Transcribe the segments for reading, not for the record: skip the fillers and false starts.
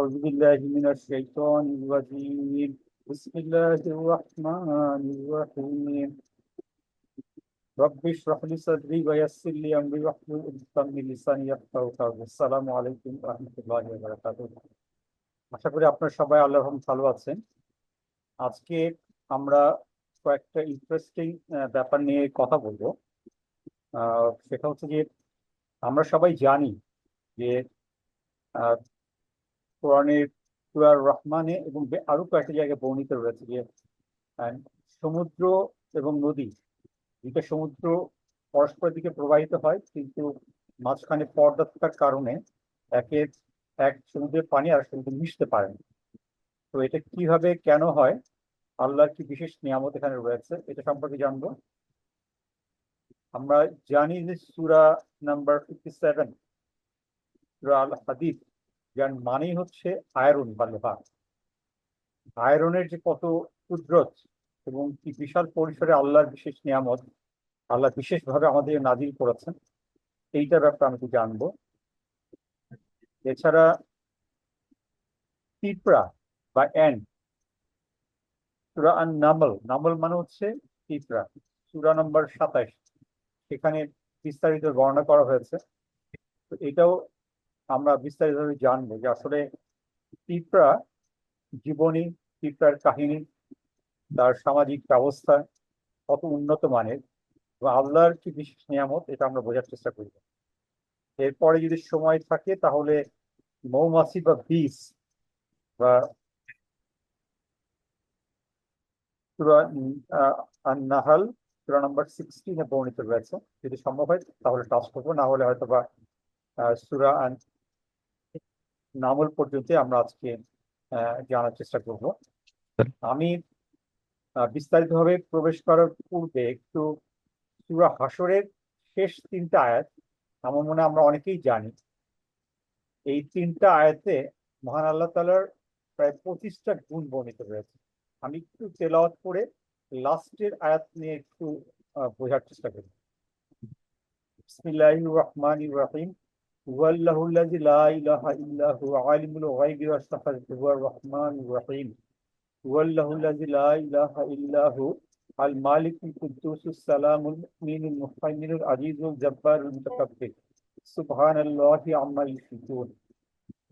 أعوذ بالله من الشيطان الرجيم بسم الله الرحمن الرحيم رب اشرح لي صدري ويسر لي أمري واحلل عقدة من لساني يفقهوا قولي السلام عليكم ورحمة الله وبركاته আশা করি আপনারা সবাই আল্লাহর রহমতে ভালো আছেন। আজকে আমরা কয়েকটা ইন্টারেস্টিং ব্যাপার নিয়ে কথা বলবো। সেটা হচ্ছে যে আমরা সবাই জানি যে আহ, কোরআনের সূরা রহমানে এবং আরো কয়েকটা জায়গায় বর্ণিত রয়েছে যে আহ, সমুদ্র এবং নদী, দুইটা সমুদ্র পরস্পরের দিকে প্রবাহিত হয়, কিন্তু মাঝখানে পর্দা থাকার কারণে একের এক সমুদ্রের পানি আর সমুদ্রে মিশতে পারে না। তো এটা কিভাবে কেন হয়, আল্লাহর কি বিশেষ নিয়ামত এখানে রয়েছে, এটা সম্পর্কে জানবো। আমরা জানি যে সূরা নাম্বার 57, সূরা আল হাদিদ, যার মানেই হচ্ছে আয়রন বা লোহা। আয়রনের যে কত কুদরত এবং কি বিশাল পরিসরে আল্লাহর বিশেষ নিয়ামত আল্লাহ বিশেষভাবে আমাদের নাজিল করেছেন, এইটার ব্যাপারে আমি একটু জানবো। এছাড়া পিঁপড়া বা অ্যান্ট, সূরা আন নামল, নামল মানে হচ্ছে পিঁপড়া, সূরা নম্বর 27, সেখানে বিস্তারিত বর্ণনা করা হয়েছে। তো এটাও আমরা বিস্তারিতভাবে জানবো যে আসলে পিঁপড়া জীবনী, পিঁপড়ার কাহিনী, তার সামাজিক ব্যবস্থা কত উন্নত মানের এবং আল্লাহর কি বিশেষ নিয়ামত, এটা আমরা বোঝার চেষ্টা করব। এরপরে যদি সময় থাকে তাহলে মৌমাছি বা বীজ বা সূরা আন-নাহল, সূরা নাম্বার 16 বর্ণিত রয়েছে। যদি সম্ভব হয় তাহলে টাচ করবো, না হলে হয়তো বা সূরা নামল পর্যন্ত আমরা আজকে জানার চেষ্টা করব। আমি বিস্তারিতভাবে প্রবেশ করার পূর্বে একটু সূরা হাশরের শেষ তিনটা আয়াত, আমার মনে হয় আমরা অনেকেই জানি। এই তিনটা আয়াতে মহান আল্লাহ তাআলার প্রায় 25টা গুণ বর্ণিত রয়েছে। আমি একটু তেলাওয়াত করে লাস্টের আয়াত নিয়ে একটু বোঝার চেষ্টা করি। বিসমিল্লাহির রহমানির রহিম। হুয়াল্লাহুল্লাযী লা ইলাহা ইল্লা হুয়া আলিমুল গায়বি ওয়াশ শাহাদাতি হুয়ার রহমানির রহিম। হুয়াল্লাহুল্লাযী লা ইলাহা ইল্লা হু আল মালিকুল কুদ্দুসুস সালামুল মুমিনুল মুহাইমিনুল আজিজুল জাব্বারুল মুতাকাব্বির সুবহানাল্লাহি আম্মা ইউশরিকুন।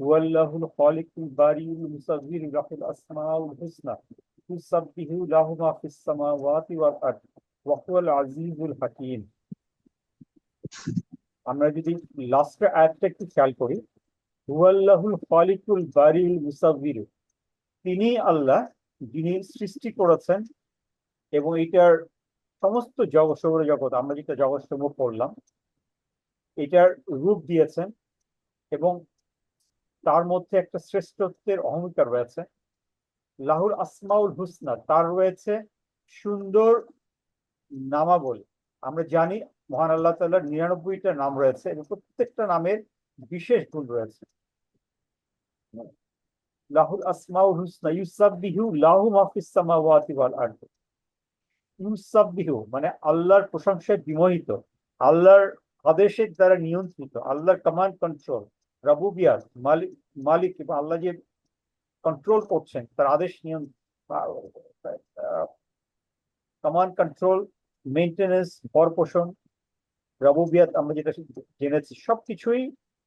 হুয়াল্লাহুল খালিকুল বারিউল মুসাব্বির লাহুল আসমাউল হুসনা তুসাব্বিহু লাহু মা ফিস সামাওয়াতি ওয়াল আরদ ওয়া হুয়াল আজিজুল হাকীম। আমরা যদি লাস্টের আয়াতটা একটু খেয়াল করি, হুয়াল্লাহুল খালিকুল বারিউল মুসাব্বির, তিনি আল্লাহ যিনি সৃষ্টি করেছেন এবং এটার সমস্ত জগৎ, সৌরজগৎ, আমরা যেটা জগৎ সমূহ পড়লাম, এটার রূপ দিয়েছেন এবং তার মধ্যে একটা শ্রেষ্ঠত্বের অহংকার রয়েছে। লাহুল আসমাউল হুসনা, তার রয়েছে সুন্দর নামাবলী। আমরা জানি মহান আল্লাহ তাআলার 99টা নাম রয়েছে এবং প্রত্যেকটা নামের বিশেষ গুণ রয়েছে। লাহুল আসমাউল হুসনা ইউসাব্বিহু লাহু মা ফিস সামাওয়াতি ওয়াল আরদ। ইউসাব্বিহু মানে আল্লাহর প্রশংসায় বিমোহিত, আল্লাহর আদেশের দ্বারা নিয়ন্ত্রিত, আল্লাহর কমান্ড কন্ট্রোল, রাবুবিয়াত, মালিক, মালিক এবং আল্লাহ যে কন্ট্রোল করছেন, তার আদেশ কমান্ড কন্ট্রোল, মেনটেনেন্স, ভর পোষণ, রবুবিয়াত, আমরা যেটা জেনেছি সবকিছুই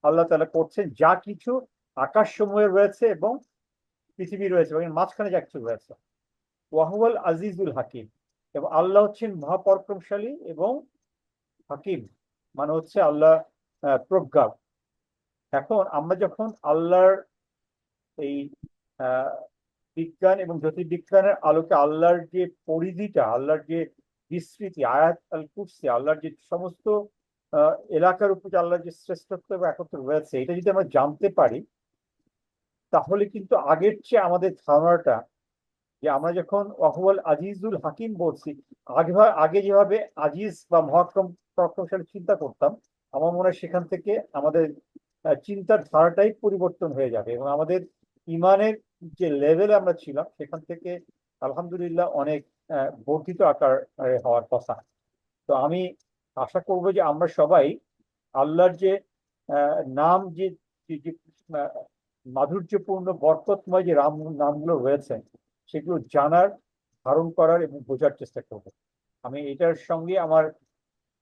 আল্লাহ তাআলা করছেন। যা কিছু আকাশ সমূহে রয়েছে এবং পৃথিবী রয়েছে এবং মাঝখানে যা কিছু রয়েছে। ওয়াহুয়াল আজিজুল হাকিম, এবং আল্লাহ হচ্ছেন মহাপরাক্রমশালী এবং হাকিম মানে হচ্ছে আল্লাহ প্রজ্ঞা। এখন আমরা যখন আল্লাহর এই আহ, বিজ্ঞান এবং জ্যোতির্বিজ্ঞানের আলোকে আল্লাহর যে পরিধিটা, আল্লাহর যে বিস্তৃতি, আয়াত আল কুরসি, আল্লাহর যে সমস্ত এলাকার উপর যে আল্লাহর যে শ্রেষ্ঠত্ব এবং একত্র রয়েছে, এটা যদি আমরা জানতে পারি, তাহলে কিন্তু আগের চেয়ে আমাদের ধারণাটা, যে আমরা যখন ওয়াহুয়াল আজিজুল হাকিম বলছি, আগে আগে যেভাবে আজিজ বা মহাক্রম পরাক্রমশালী চিন্তা করতাম, আমার মনে হয় সেখান থেকে আমাদের চিন্তার ধারাটাই পরিবর্তন হয়ে যাবে এবং আমাদের ইমানের যে লেভেলে আমরা ছিলাম সেখান থেকে আলহামদুলিল্লাহ অনেক বর্ধিত আকার হওয়ার কথা। তো আমি আশা করব যে আমরা সবাই আল্লাহর যে নাম, যে মাধুর্যপূর্ণ বরকতময় যে নামগুলো রয়েছে সেগুলো জানার, ধারণ করার এবং বোঝার চেষ্টা করব। আমি এটার সঙ্গে আমার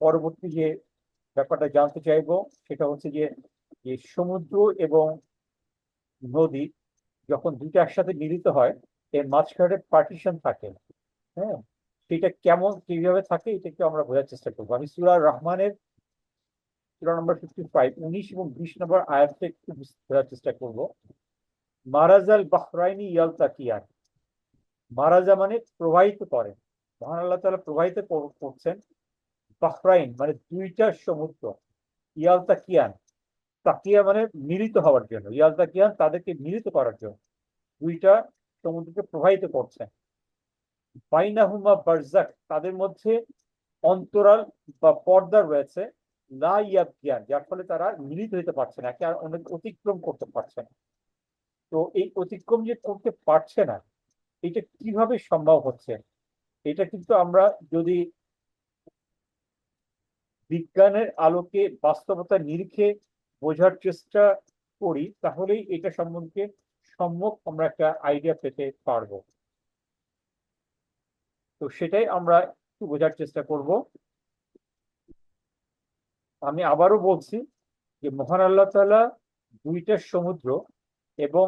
পরবর্তী যে ব্যাপারটা জানতে চাইবো সেটা হচ্ছে যে যে সমুদ্র এবং নদী যখন দুটো একসাথে মিলিত হয় এর মাঝখানে পার্টিশন থাকে, হ্যাঁ, সেটা কেমন কিভাবে থাকে এটা একটু আমরা বোঝার চেষ্টা করবো। আমি সূরা রহমানের সূরা নম্বর 55, 19 এবং 20 নম্বর আয়াতটা একটু বোঝার চেষ্টা করবো। মারাজাল বাহরাইনি ইয়ালতাকিয়ান, মারাজা মানে প্রবাহিত করেন, মহান আল্লাহ তাআলা প্রবাহিত করছেন বাহরাইন মানে দুইটা সমুদ্র, ইয়ালতাকিয়ান, তাকিয়া মানে মিলিত হওয়ার জন্য, ইয়ালতাকিয়ান তাদেরকে মিলিত করার জন্য দুইটা সমুদ্রকে প্রবাহিত করছেন। বাইনাহুমা বারজাক, তাদের মধ্যে অন্তরাল বা পর্দা রয়েছে, লা ইয়াবগিয়ান, যার ফলে তারা মিলিত হতে পারছে না, একে আর অনেক অতিক্রম করতে পারছে না। তো এই অতিক্রম যে করতে পারছে না এটা কিভাবে সম্ভব হচ্ছে, এটা কিন্তু আমরা যদি বিজ্ঞানের আলোকে বাস্তবতার নিরিখে বোঝার চেষ্টা করি তাহলেই এটা সম্বন্ধে সম্যক আমরা একটা আইডিয়া পেতে পারবো। তো সেটাই আমরা একটু বোঝার চেষ্টা করব। আমি আবারও বলছি যে মহান আল্লাহ তাআলা দুইটা সমুদ্র এবং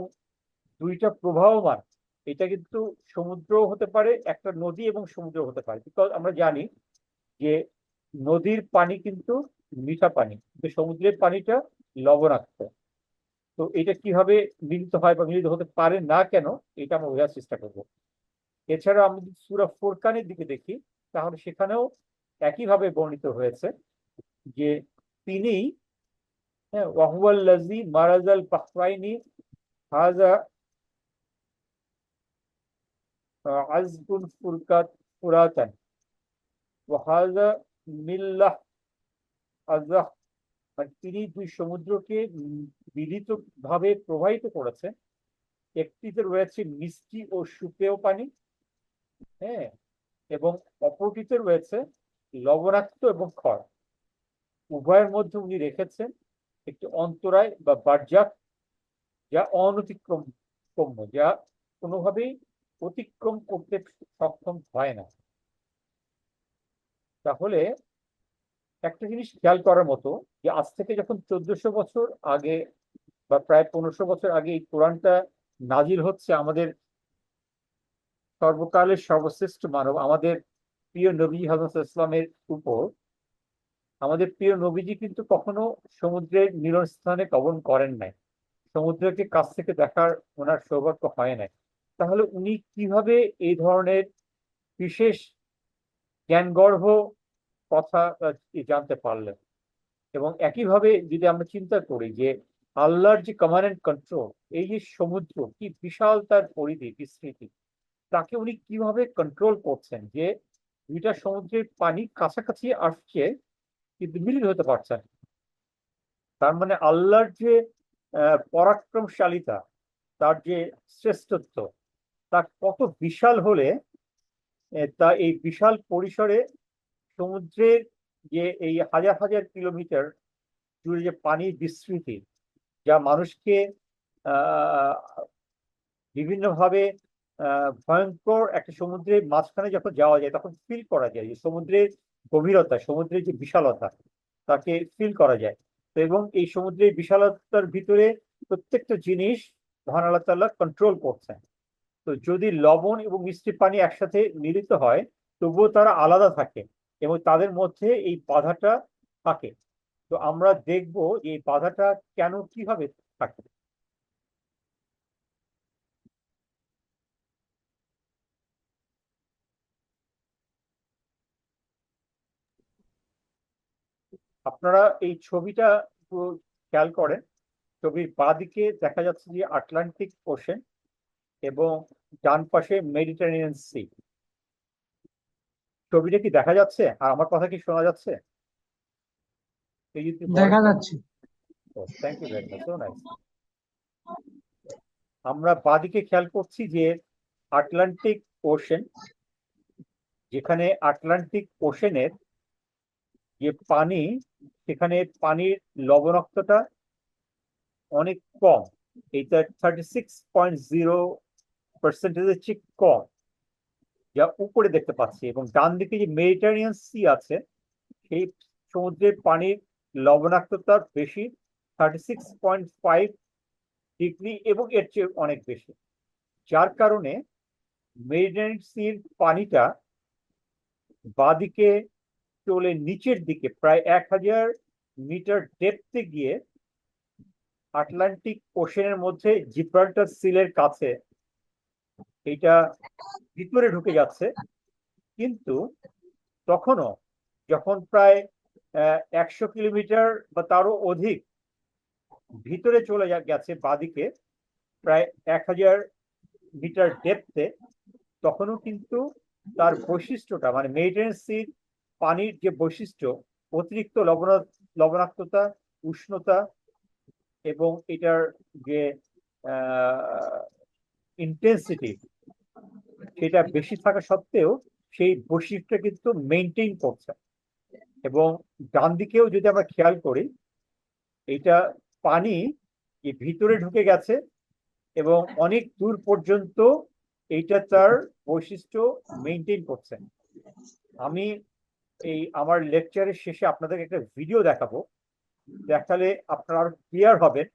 দুইটা প্রবাহমান, এটা কিন্তু সমুদ্র হতে পারে, একটা নদী এবং সমুদ্র হতে পারে, বিকজ আমরা জানি যে নদীর পানি কিন্তু মিঠা পানি, কিন্তু সমুদ্রের পানিটা লবণাক্ত। তো এটা কিভাবে মিলিত হয় বা মিলিত হতে পারে না কেন এটা আমরা বোঝার চেষ্টা করব। এছাড়া আমি যদি সূরা ফুরকানের দিকে দেখি তাহলে সেখানেও একইভাবে বর্ণিত হয়েছে যে তিনি, হ্যাঁ, ওয়াহুয়াল্লাযী মারাজাল বাহরাইনি হাযা আযবুন ফুরাতান ওয়া হাযা মিল্লাহ আযবাহ, মানে তিনি দুই সমুদ্রকে মিলিত ভাবে প্রবাহিত করেছেন, একটিতে রয়েছে মিষ্টি ও সুপেয় পানি, হ্যাঁ, এবং অপরটিতে রয়েছে লবণাক্ত এবং ক্ষয়। উভয়ের মধ্যে উনি রেখেছেন একটি অন্তরায় বা বার্জাক, যা অনতিক্রম্য, যা কোনোভাবেই অতিক্রম করতে সক্ষম হয় না। তাহলে একটা জিনিস খেয়াল করার মতো যে আজ থেকে যখন 1400 বছর আগে বা প্রায় 1500 বছর আগে এই কোরআনটা নাজিল হচ্ছে আমাদের সর্বকালের সর্বশ্রেষ্ঠ মানব আমাদের প্রিয় নবী হযরত ইসলামের উপর, আমাদের প্রিয় নবীজি কিন্তু কখনো সমুদ্রের মিলনস্থানে গমন করেন নাই, সমুদ্রকে কাছ থেকে দেখার ওনার সৌভাগ্য হয় নাই। তাহলে উনি কিভাবে এই ধরনের বিশেষ জ্ঞানগর্ভ কথা জানতে পারলেন? এবং একইভাবে যদি আমরা চিন্তা করি যে আল্লাহর যে কমান্ড এন্ড কন্ট্রোল, এই যে সমুদ্র কি বিশাল তার পরিধি বিস্তৃতি, তাকে উনি কিভাবে কন্ট্রোল করছেন যে দুইটা সমুদ্রের পানি কাছাকাছি আসছে কিন্তু মিলিত হতে পারছে না। তার মানে আল্লাহর যে পরাক্রমশালিতা, তার যে শ্রেষ্ঠত্ব, তা কত বিশাল হলে তা এই বিশাল পরিসরে সমুদ্রের যে এই হাজার হাজার কিলোমিটার জুড়ে যে পানির বিস্তৃতি, যা মানুষকে আহ বিভিন্নভাবে ভয়ঙ্কর একটা সমুদ্রের মাঝখানে যখন যাওয়া যায় তখন ফিল করা যায় যে সমুদ্রের গভীরতা, সমুদ্রের যে বিশালতা তাকে ফিল করা যায়। তো এবং এই সমুদ্রের বিশালতার ভিতরে প্রত্যেকটা জিনিস মহান আল্লাহ তাআলা কন্ট্রোল করছেন। তো যদি লবণ এবং মিষ্টি পানি একসাথে মিলিত হয় তবুও তারা আলাদা থাকে এবং তাদের মধ্যে এই বাধাটা থাকে। তো আমরা দেখব যে এই বাধাটা কেন কিভাবে থাকে। আপনারা এই ছবিটা একটু খেয়াল করেন, ছবির বাঁদিকে দেখা যাচ্ছে যে আটলান্টিক ওশেন এবং ডান পাশে মেডিটেরিয়ান সি। ছবিটা কি দেখা যাচ্ছে আর আমার কথা কি শোনা যাচ্ছে? এই যদি বলেন দেখা তো। যাচ্ছে। Thank you very much, so nice. আমরা বাঁদিকে খেয়াল করছি যে আটলান্টিক ওশেন, যেখানে আটলান্টিক ওশেনের যে পানি, সেখানে পানির লবণাক্ততা অনেক কম, এইটা 36.0% চেয়ে কম, যা উপরে দেখতে পাচ্ছি। এবং ডান দিকে যে মেডিটেরিয়ান সি আছে, সেই সমুদ্রের পানির লবণাক্ততা বেশি, 36.5 ডিগ্রি এবং এর চেয়ে অনেক বেশি, যার কারণে মেডিটেরিয়ান সির পানিটা বাঁদিকে চলে নিচের দিকে প্রায় 1000 মিটার ডেপথে গিয়ে আটলান্টিক ওশেনের মধ্যে জিব্রাল্টার সিলের কাছে এটা ভিতরে ঢুকে যাচ্ছে। কিন্তু তখনও যখন প্রায় 100 কিলোমিটার বা তারও অধিক ভিতরে চলে গেছে বাদিকে প্রায় 1000 মিটার ডেপথে, তখনও কিন্তু তার বৈশিষ্ট্যটা মানে মেডিটেরিয়ান সির পানির যে বৈশিষ্ট্য, অতিরিক্ত লবণাক্ততা, উষ্ণতা এবং এটার যে ইন্টেন্সিটি সেটা বেশি থাকা সত্ত্বেও সেই বৈশিষ্ট্য কিন্তু মেনটেন করছে। এবং ডান দিকেও যদি আমরা খেয়াল করি, এটা পানি ভিতরে ঢুকে গেছে এবং অনেক দূর পর্যন্ত এইটা তার বৈশিষ্ট্য মেনটেন করছে। আমি এই আমার লেকচারের শেষে আপনাদেরকে একটা ভিডিও দেখাবো, দেখালে আপনারা আরো ক্লিয়ার হবেন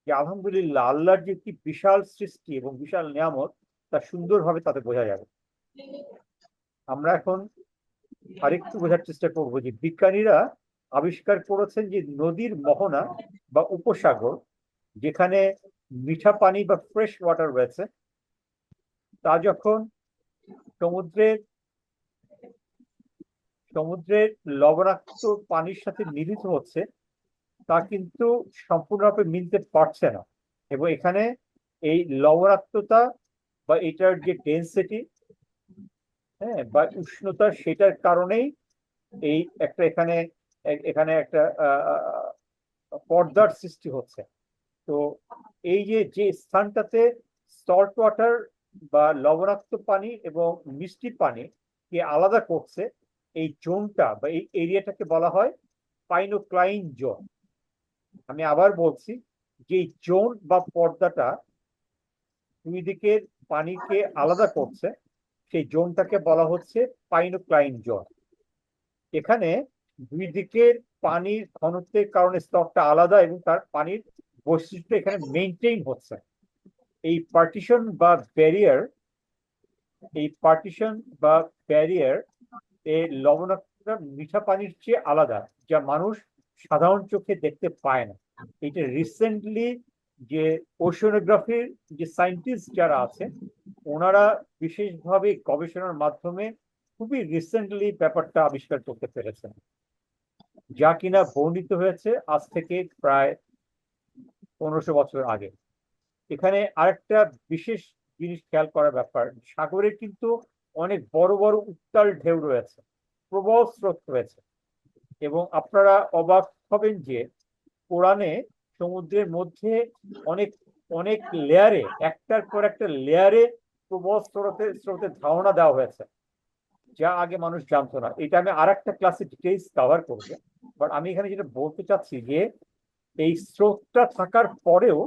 যে আলহামদুলিল্লাহ আল্লাহর যে কি বিশাল সৃষ্টি এবং বিশাল নিয়ামত তা সুন্দরভাবে তাতে বোঝা যাবে। আমরা এখন আরেকটু বোঝার চেষ্টা করবো যে বিজ্ঞানীরা আবিষ্কার করেছেন যে নদীর মোহনা বা উপসাগর, যেখানে মিঠা পানি বা ফ্রেশ ওয়াটার রয়েছে, তা যখন সমুদ্রের সমুদ্রের লবণাক্ত পানির সাথে মিলিত হচ্ছে, তা কিন্তু সম্পূর্ণভাবে মিলতে পারছে না। এবং এখানে এই লবণাক্ততা বা এটার যে ডেন্সিটি, হ্যাঁ, বা উষ্ণতা, সেটার কারণেই এই একটা এখানে এখানে একটা পর্দার সৃষ্টি হচ্ছে। তো এই যে যে স্থানটাতে সল্ট ওয়াটার বা লবণাক্ত পানি এবং মিষ্টি পানি কে আলাদা করছে, এই জোনটা বা এই এরিয়াটাকে বলা হয় পাইনোক্লাইন জোন। আমি আবার বলছি যে জোন বা পর্দাটা দুই দিকের পানিকে আলাদা করছে, সেই জোনটাকে বলা হচ্ছে পাইনোক্লাইন জোন। এখানে দুই দিকের পানির ঘনত্বের কারণে স্তরটা আলাদা এবং তার পানির বৈশিষ্ট্য এখানে মেনটেইন হচ্ছে। এই পার্টিশন বা ব্যারিয়ার এই লবণাক্ততা মিঠা পানির চেয়ে আলাদা, যা মানুষ সাধারণ চোখে দেখতে পায় না। এটা রিসেন্টলি যে ওশনোগ্রাফির যে সায়েন্টিস্ট যারা আছে, ওনারা বিশেষভাবে গবেষণার মাধ্যমে খুবই রিসেন্টলি ব্যাপারটা আবিষ্কার করতে পেরেছেন, যা কিনা বর্ণিত হয়েছে আজ থেকে প্রায় 1500 বছর আগে। এখানে আরেকটা বিশেষ জিনিস খেয়াল করার ব্যাপার, সাগরে কিন্তু অনেক বড় বড় উত্তাল ঢেউ রয়েছে, প্রবল স্রোত রয়েছে। এবং আপনারা অবাক হবেন যে কোরআনে সমুদ্রের মধ্যে অনেক অনেক লেয়ারে, একটার পর একটা লেয়ারে প্রবল স্রোতের ধারণা দেওয়া হয়েছে, যা আগে মানুষ জানতো না। এটা আমি আর একটা ক্লাসে ডিটেইলস কভার করবো। বাট আমি এখানে যেটা বলতে চাচ্ছি যে এই স্রোতটা থাকার পরেও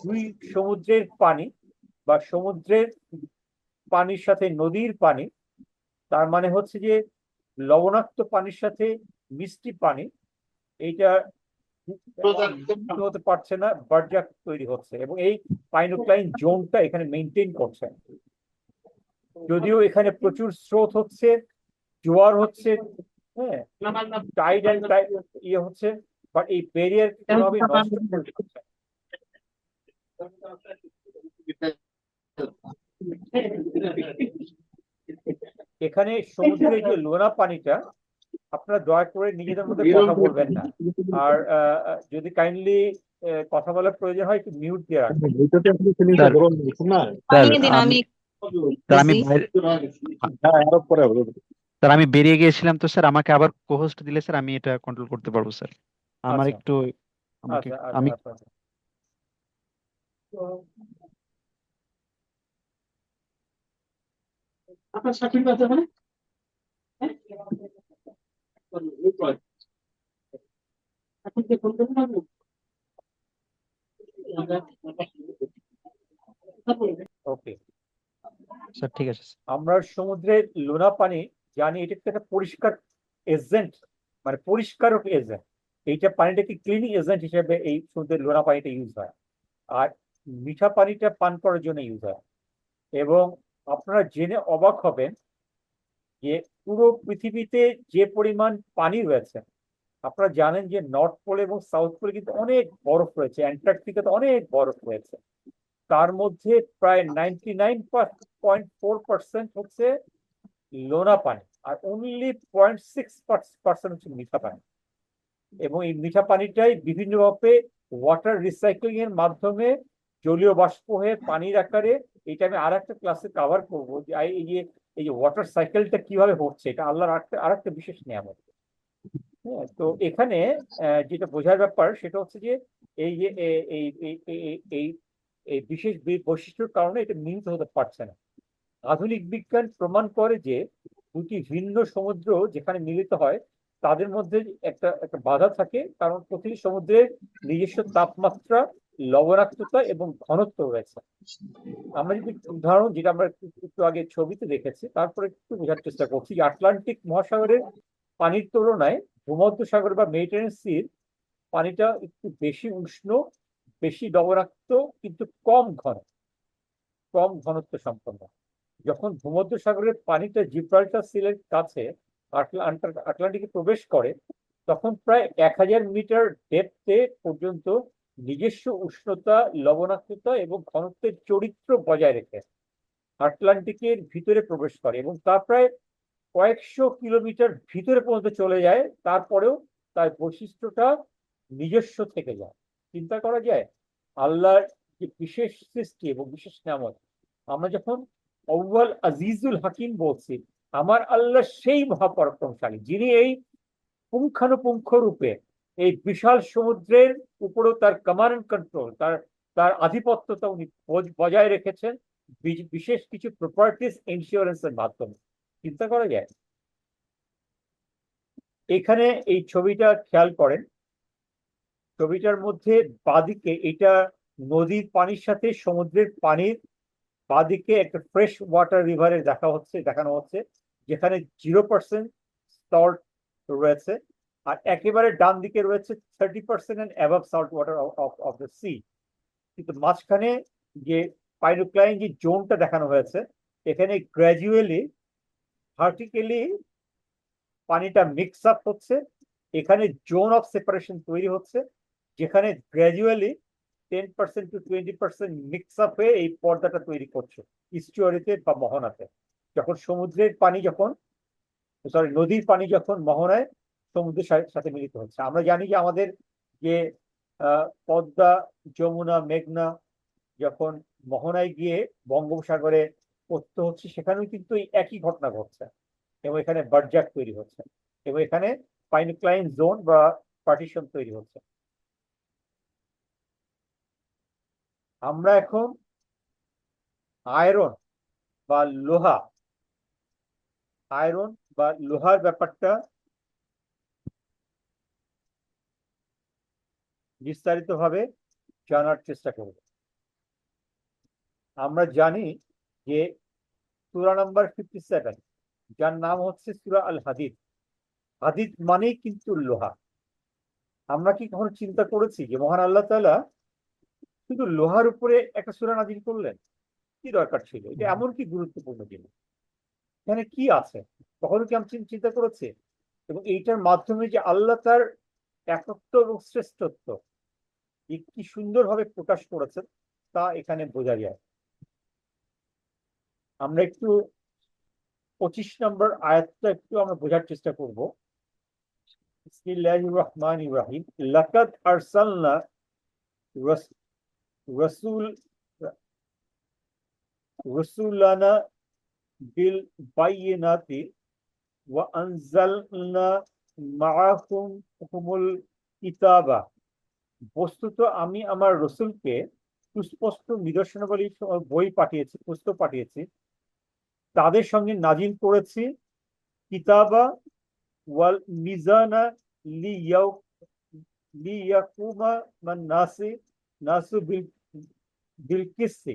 দুই সমুদ্রের পানি বা সমুদ্রের পানির সাথে নদীর পানি, তার মানে হচ্ছে যে লবণাক্ত পানির সাথে মিষ্টি পানি, এইটা হতে পারছে না, বার্জাক তৈরি হচ্ছে এবং এই পাইনোক্লাইন জোনটা এখানে মেনটেন করছে। যদিও এখানে প্রচুর স্রোত হচ্ছে, জোয়ার হচ্ছে, হ্যাঁ, টাইড অ্যান্ড ইয়ে হচ্ছে, বাট এই ব্যারিয়ার কোনোভাবেই নষ্ট করতে পারছে না। এখানে সমুদ্রের যে লোনা পানিটা, আপনারা দয়া করে নিজেদের মধ্যে কথা বলবেন না। আর যদি কাইন্ডলি কথা বলার প্রয়োজন হয় একটু মিউট দিয়ে রাখবেন। স্যার স্যার আমি স্যার আমি স্যার আমি বেরিয়ে গিয়েছিলাম, তো স্যার আমাকে আবার কোহোস্ট দিলে স্যার আমি এটা কন্ট্রোল করতে পারবো স্যার। আমার আচ্ছা একটু আমাকে আচ্ছা আমি আচ্ছা আচ্ছা। আপনার সার্টিফিকেট আছে ওখানে? এখন যে ফোন করতে পারবো ওকে, স্যার ঠিক আছে স্যার। আমরা সমুদ্রের লোনা পানি জানি এটা একটা পরিষ্কার এজেন্ট, মানে পরিষ্কারক এজেন্ট। এইটা পানিটাকে ক্লিনিং এজেন্ট হিসেবে এই সমুদ্রের লোনা পানিটা ইউজ হয়। আর মিঠা পানিটা পান করার জন্য ইউজ হয়। এবং আপনারা জেনে অবাক হবেন যে পুরো পৃথিবীতে যে পরিমাণ পানি রয়েছে, আপনারা জানেন যে নর্থ পোলে এবং সাউথ পোলে কিন্তু অনেক বরফ রয়েছে, অ্যান্টার্কটিকাতে অনেক বরফ রয়েছে। তার মধ্যে প্রায় 99.4% হচ্ছে লোনা পানি, আর অনলি 0.6% হচ্ছে মিঠা পানি। এবং এই মিঠা পানিটাই বিভিন্নভাবে ওয়াটার রিসাইক্লিং এর মাধ্যমে জলীয় বাষ্প হয়ে পানির আকারে, এটা আমি আর একটা ক্লাসে কভার করবো যে এই যে ওয়াটার সাইকেলটা কিভাবে হচ্ছে, এটা আল্লাহর আর একটা বিশেষ নিয়ামত। হ্যাঁ, তো এখানে যেটা বোঝার ব্যাপার সেটা হচ্ছে যে এই যে এই এই এই এই এই বিশেষ বৈশিষ্ট্যের কারণে এটা মিলিত হতে পারছে না। আধুনিক বিজ্ঞান প্রমাণ করে যে দুটি ভিন্ন সমুদ্র যেখানে মিলিত হয় তাদের মধ্যে একটা একটা বাধা থাকে, কারণ প্রতিটি সমুদ্রের নিজস্ব তাপমাত্রা, লবণাক্ততা এবং ঘনত্ব রয়েছে। আমরা যদি উদাহরণ, যেটা আমরা একটু আগে ছবিতে দেখেছি, তারপরে একটু বোঝার চেষ্টা করছি যে আটলান্টিক মহাসাগরের পানির তুলনায় ভূমধ্যসাগর বা মেডিটেরিয়ান সির পানিটা একটু বেশি উষ্ণ, বেশি লবণাক্ত, কিন্তু কম ঘনত্ব সম্পন্ন। যখন ভূমধ্যসাগরের পানিটা জিব্রাল্টার সিলের কাছে আটলান্টিকে প্রবেশ করে, তখন প্রায় 1000 মিটার ডেপথে পর্যন্ত নিজস্ব উষ্ণতা, লবণাক্ততা এবং ঘনত্বের চরিত্র বজায় রেখে আটলান্টিকের ভিতরে প্রবেশ করে, এবং তা প্রায় কয়েকশো কিলোমিটার ভিতরে পর্যন্ত চলে যায়। তারপরেও তার বৈশিষ্ট্যটা নিজস্ব থেকে যায়। চিন্তা করা যায় আল্লাহর যে বিশেষ সৃষ্টি এবং বিশেষ নামত। আমরা যখন আউয়াল আজিজুল হাকিম বলছি, আমার আল্লাহ সেই মহাপরাক্রমশালী যিনি এই পুঙ্খানুপুঙ্খ রূপে এই বিশাল সমুদ্রের উপরেও তার কমান্ড এন্ড কন্ট্রোল, তার তার আধিপত্যতা উনি বজায় রেখেছেন বিশেষ কিছু প্রপার্টিস ইন্স্যুরেন্সের মাধ্যমে। চিন্তা করা যায়। এখানে এই ছবিটা খেয়াল করেন, ছবিটার মধ্যে বাদিকে এটা নদীর পানির সাথে সমুদ্রের পানির বাদিকে একটা ফ্রেশ ওয়াটার রিভারের দেখানো হচ্ছে, যেখানে 0% সল্ট রয়েছে। আর একেবারে ডান দিকে রয়েছে 30% and above salt water of the sea. কিন্তু মাঝখানে যে পাইনোক্লাইন যে জোনটা দেখানো হয়েছে, এখানে গ্র্যাজুয়ালি ভার্টিক্যালি পানিটা মিক্স আপ হচ্ছে। এখানে জোন অফ সেপারেশন তৈরি হচ্ছে, যেখানে গ্র্যাজুয়ালি 10% to 20% মিক্স আপ হয়ে এই পর্দাটা তৈরি করছে ইস্টুয়ারিতে বা মোহনাতে। যখন সমুদ্রের পানি যখন নদীর পানি যখন মোহনায় সমুদ্রের সাথে মিলিত হচ্ছে, আমরা জানি যে আমাদের যে পদ্মা, যমুনা, মেঘনা যখন মোহনায় গিয়ে বঙ্গোপসাগরে পতিত হচ্ছে, সেখানেও কিন্তু এই একই ঘটনা ঘটছে, এবং এখানে বার্জাক তৈরি হচ্ছে, এবং এখানে পাইনোক্লাইন জোন বা পার্টিশন তৈরি হচ্ছে। আমরা এখন আয়রন বা লোহা, আয়রন বা লোহার ব্যাপারটা বিস্তারিতভাবে জানার চেষ্টা করব। আমরা জানি যে সূরা নাম্বার 57, যার নাম হচ্ছে সূরা আল হাদিদ, হাদিদ মানেই কিন্তু লোহা। আমরা কি কখনো চিন্তা করেছি যে মহান আল্লাহ তাআলা শুধু লোহার উপরে একটা সূরা নাযিল করলেন? কি দরকার ছিল? এটা এমন কি গুরুত্বপূর্ণ জিনিস, এখানে কি আছে? কখনো কি আমি চিন্তা করেছি? এবং এইটার মাধ্যমে যে আল্লাহ তার একত্ব এবং শ্রেষ্ঠত্ব কি সুন্দরভাবে প্রকাশ করেছেন, তা এখানে বোঝা যায়। আমরা একটু 25 নম্বর আয়াতটা একটু আমরা বোঝার চেষ্টা করব। বিসমিল্লাহির রহমানির রহিম। লাকাদ আরসালনা রাসূল রাসূলানা বিল বায়িনাতি ওয়া আনজালনা মাআহুমুল কিতাবা। বস্তুত আমি আমার রসুলকে সুস্পষ্ট নিদর্শনাবলী বই পাঠিয়েছি, পুস্তক পাঠিয়েছি, তাদের সঙ্গে নাজিল করেছি কিতাবা ওয়াল মিজানা লিয়াকুমা মান নাসি নাসু বিল কিসি,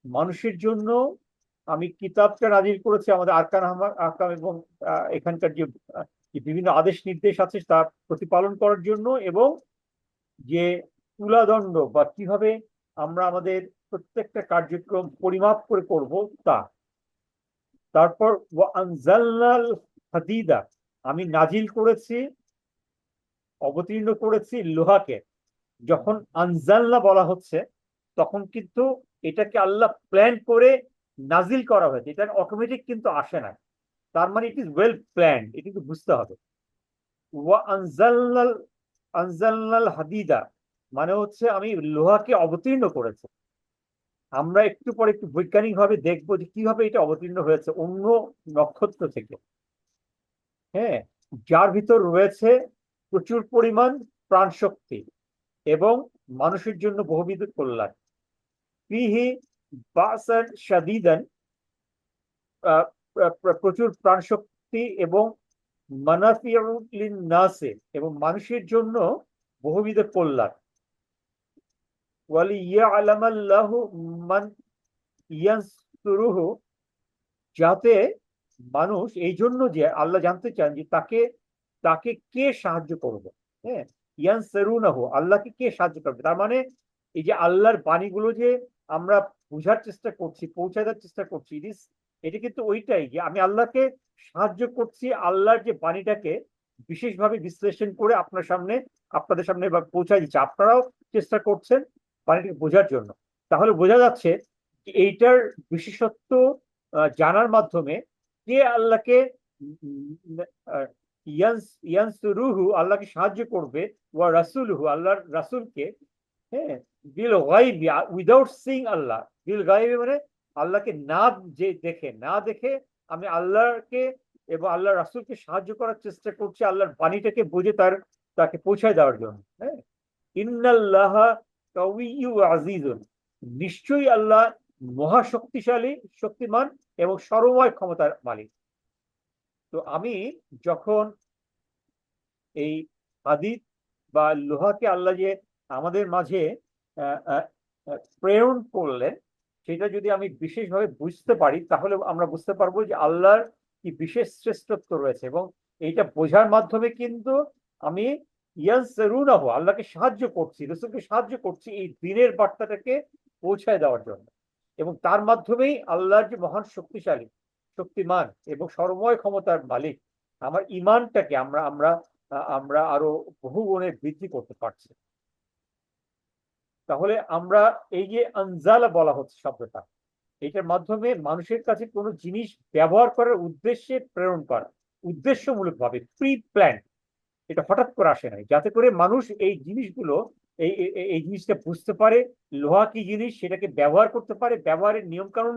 মানুষের জন্য আমি কিতাবটা নাজিল করেছি, আমাদের আরকান এবং এখানকার যে বিভিন্ন আদেশ নির্দেশ আছে তা প্রতিপালন করার জন্য, এবং যে তুলাদণ্ড বা কিভাবে আমরা আমাদের প্রত্যেকটা কার্যক্রম পরিমাপ করে করব তা। তারপর ওয়া আনজালনাল হাদিদা, আমি নাজিল করেছি, অবতীর্ণ করেছি লোহাকে। যখন আনজালনা বলা হচ্ছে তখন কিন্তু এটাকে আল্লাহ প্ল্যান করে নাজিল করা হয়েছে, এটা অটোমেটিক কিন্তু আসে না। তার মানে ইট ইজ ওয়েল প্ল্যান, এটা কিন্তু বুঝতে হবে। ওয়া আনজালনাল হাদিদা মানে হচ্ছে আমি লোহাকে অবতীর্ণ করেছি। আমরা একটু পরে একটু বৈজ্ঞানিক ভাবে দেখবো যে কিভাবে এটা অবতীর্ণ হয়েছে অন্য নক্ষত্র থেকে। হ্যাঁ, যার ভিতর রয়েছে প্রচুর পরিমাণ প্রাণশক্তি এবং মানুষের জন্য বহুবিধ কল্যাণ। ফিহি বাসান শাদীদান, প্রচুর প্রাণশক্তি এবং মানাফিউ লিন-নাসে, এবং মানুষের জন্য বহুবিধ কল্যাণ। ওয়ালিয়ালামাল্লাহু মান ইয়ানসুরুহু, যাতে মানুষ, এই জন্য যে আল্লাহ জানতে চান যে তাকে তাকে কে সাহায্য করবে। হ্যাঁ, ইয়ানসুরুনাহু, আল্লাহকে কে সাহায্য করবে, তার মানে এই যে আল্লাহর বাণীগুলো যে আমরা বোঝার চেষ্টা করছি, পৌঁছে দেওয়ার চেষ্টা করছি, এটা কিন্তু ওইটাই যে আমি আল্লাহকে সাহায্য করছি, আল্লাহর যে বাণীটাকে বিশেষভাবে বিশ্লেষণ করে আপনাদের সামনে বা পৌঁছায় দিচ্ছে। আপনারাও চেষ্টা করছেন বাণীটাকে বোঝার জন্য। তাহলে বোঝা যাচ্ছে যে এইটার বিশেষত্ব জানার মাধ্যমে কে আল্লাহকে ইয়ানসুরুহু, আল্লাহকে সাহায্য করবে, ওয়া রাসূলুহু, আল্লাহর রাসূলকে। হ্যাঁ, বিল গায়বি, উইদাউট সিইং আল্লাহ। বিল গায়বি মানে আল্লাহকে না দেখে আমি আল্লাহকে এবং আল্লাহর রাসূলকে সাহায্য করার চেষ্টা করছি, আল্লাহর বাণীটাকে বুঝে তাকে পৌঁছায় দেওয়ার জন্য। হ্যাঁ, ইন্নাল্লাহা কাউইয়্যু আজিজুন, নিশ্চয়ই আল্লাহ মহাশক্তিশালী, শক্তিমান এবং সর্বময় ক্ষমতার মালিক। তো আমি যখন এই হাদিদ বা লোহাকে আল্লাহ যে আমাদের মাঝে প্রেরণ করলেন, সেটা যদি আমি বিশেষভাবে বুঝতে পারি তাহলে আমরা বুঝতে পারবো যে আল্লাহর কি বিশেষ শ্রেষ্ঠত্ব রয়েছে। এবং এইটা বোঝার মাধ্যমে কিন্তু আমি ইয়ানসুরুনাহু, আল্লাহকে সাহায্য করছি, রাসূলকে সাহায্য করছি এই দিনের বার্তাটাকে পৌঁছায় দেওয়ার জন্য। এবং তার মাধ্যমেই আল্লাহর যে মহান শক্তিশালী, শক্তিমান এবং সর্বময় ক্ষমতার মালিক, আমার ইমানটাকে আমরা আমরা আমরা আরো বহু গুণে বৃদ্ধি করতে পারছি। তাহলে আমরা এই যে আনজালা বলা হচ্ছে শব্দটা, এটার মাধ্যমে মানুষের কাছে কোনো জিনিস ব্যবহার করার উদ্দেশ্যে প্রেরণ করা, উদ্দেশ্যমূলক ভাবে প্রি প্ল্যান, এটা হঠাৎ করে আসে নাই, যাতে করে মানুষ এই জিনিসগুলো এই জিনিসটা বুঝতে পারে, লোহা কি জিনিস সেটাকে ব্যবহার করতে পারে, ব্যবহারের নিয়ম কানুন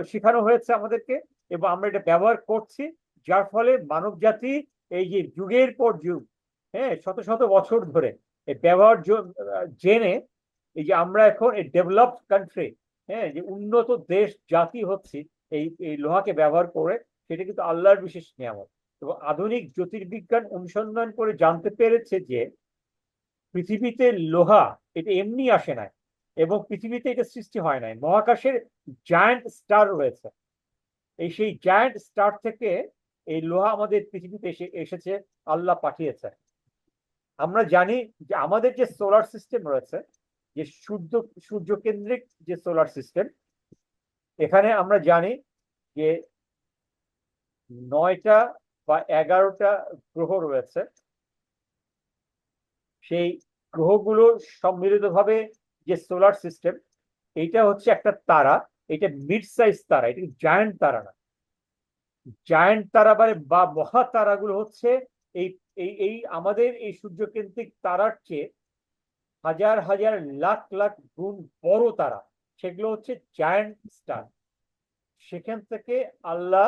শেখানো হয়েছে আমাদেরকে, এবং আমরা এটা ব্যবহার করছি, যার ফলে মানব জাতি এই যে যুগের পর যুগ, হ্যাঁ, শত শত বছর ধরে এই ব্যবহার জেনে এই যে আমরা এখন এই ডেভেলপড কান্ট্রি, হ্যাঁ, যে উন্নত দেশ জাতি হচ্ছে এই লোহাকে ব্যবহার করে, সেটা কিন্তু আল্লাহর বিশেষ নিয়ামত। এবং আধুনিক জ্যোতির্বিজ্ঞান অনুসন্ধান করে জানতে পেরেছে যে পৃথিবীতে লোহা এটা এমনি আসে না, এবং পৃথিবীতে এটা সৃষ্টি হয় নাই, মহাকাশের জায়ান্ট স্টার রয়েছে, সেই জায়ান্ট স্টার থেকে এই লোহা আমাদের পৃথিবীতে এসেছে, আল্লাহ পাঠিয়েছে। আমরা জানি যে আমাদের যে সোলার সিস্টেম রয়েছে, যে সূর্য কেন্দ্রিক যে সোলার সিস্টেম, এখানে আমরা জানি যে 9টা বা 11টা গ্রহ রয়েছে। সেই গ্রহগুলো সম্মিলিতভাবে যে সোলার সিস্টেম, এইটা হচ্ছে একটা তারা, এটা মিড সাইজ তারা, এটা জায়ান্ট তারা না। জায়ান্ট তারা বা মহাতারাগুলো হচ্ছে এই এই এই আমাদের এই সূর্যকেন্দ্রিক তারার চেয়ে হাজার হাজার লাখ লাখ গুণ বড় তারা, সেগুলো হচ্ছে জায়ান্ট স্টার। সেখান থেকে আল্লাহ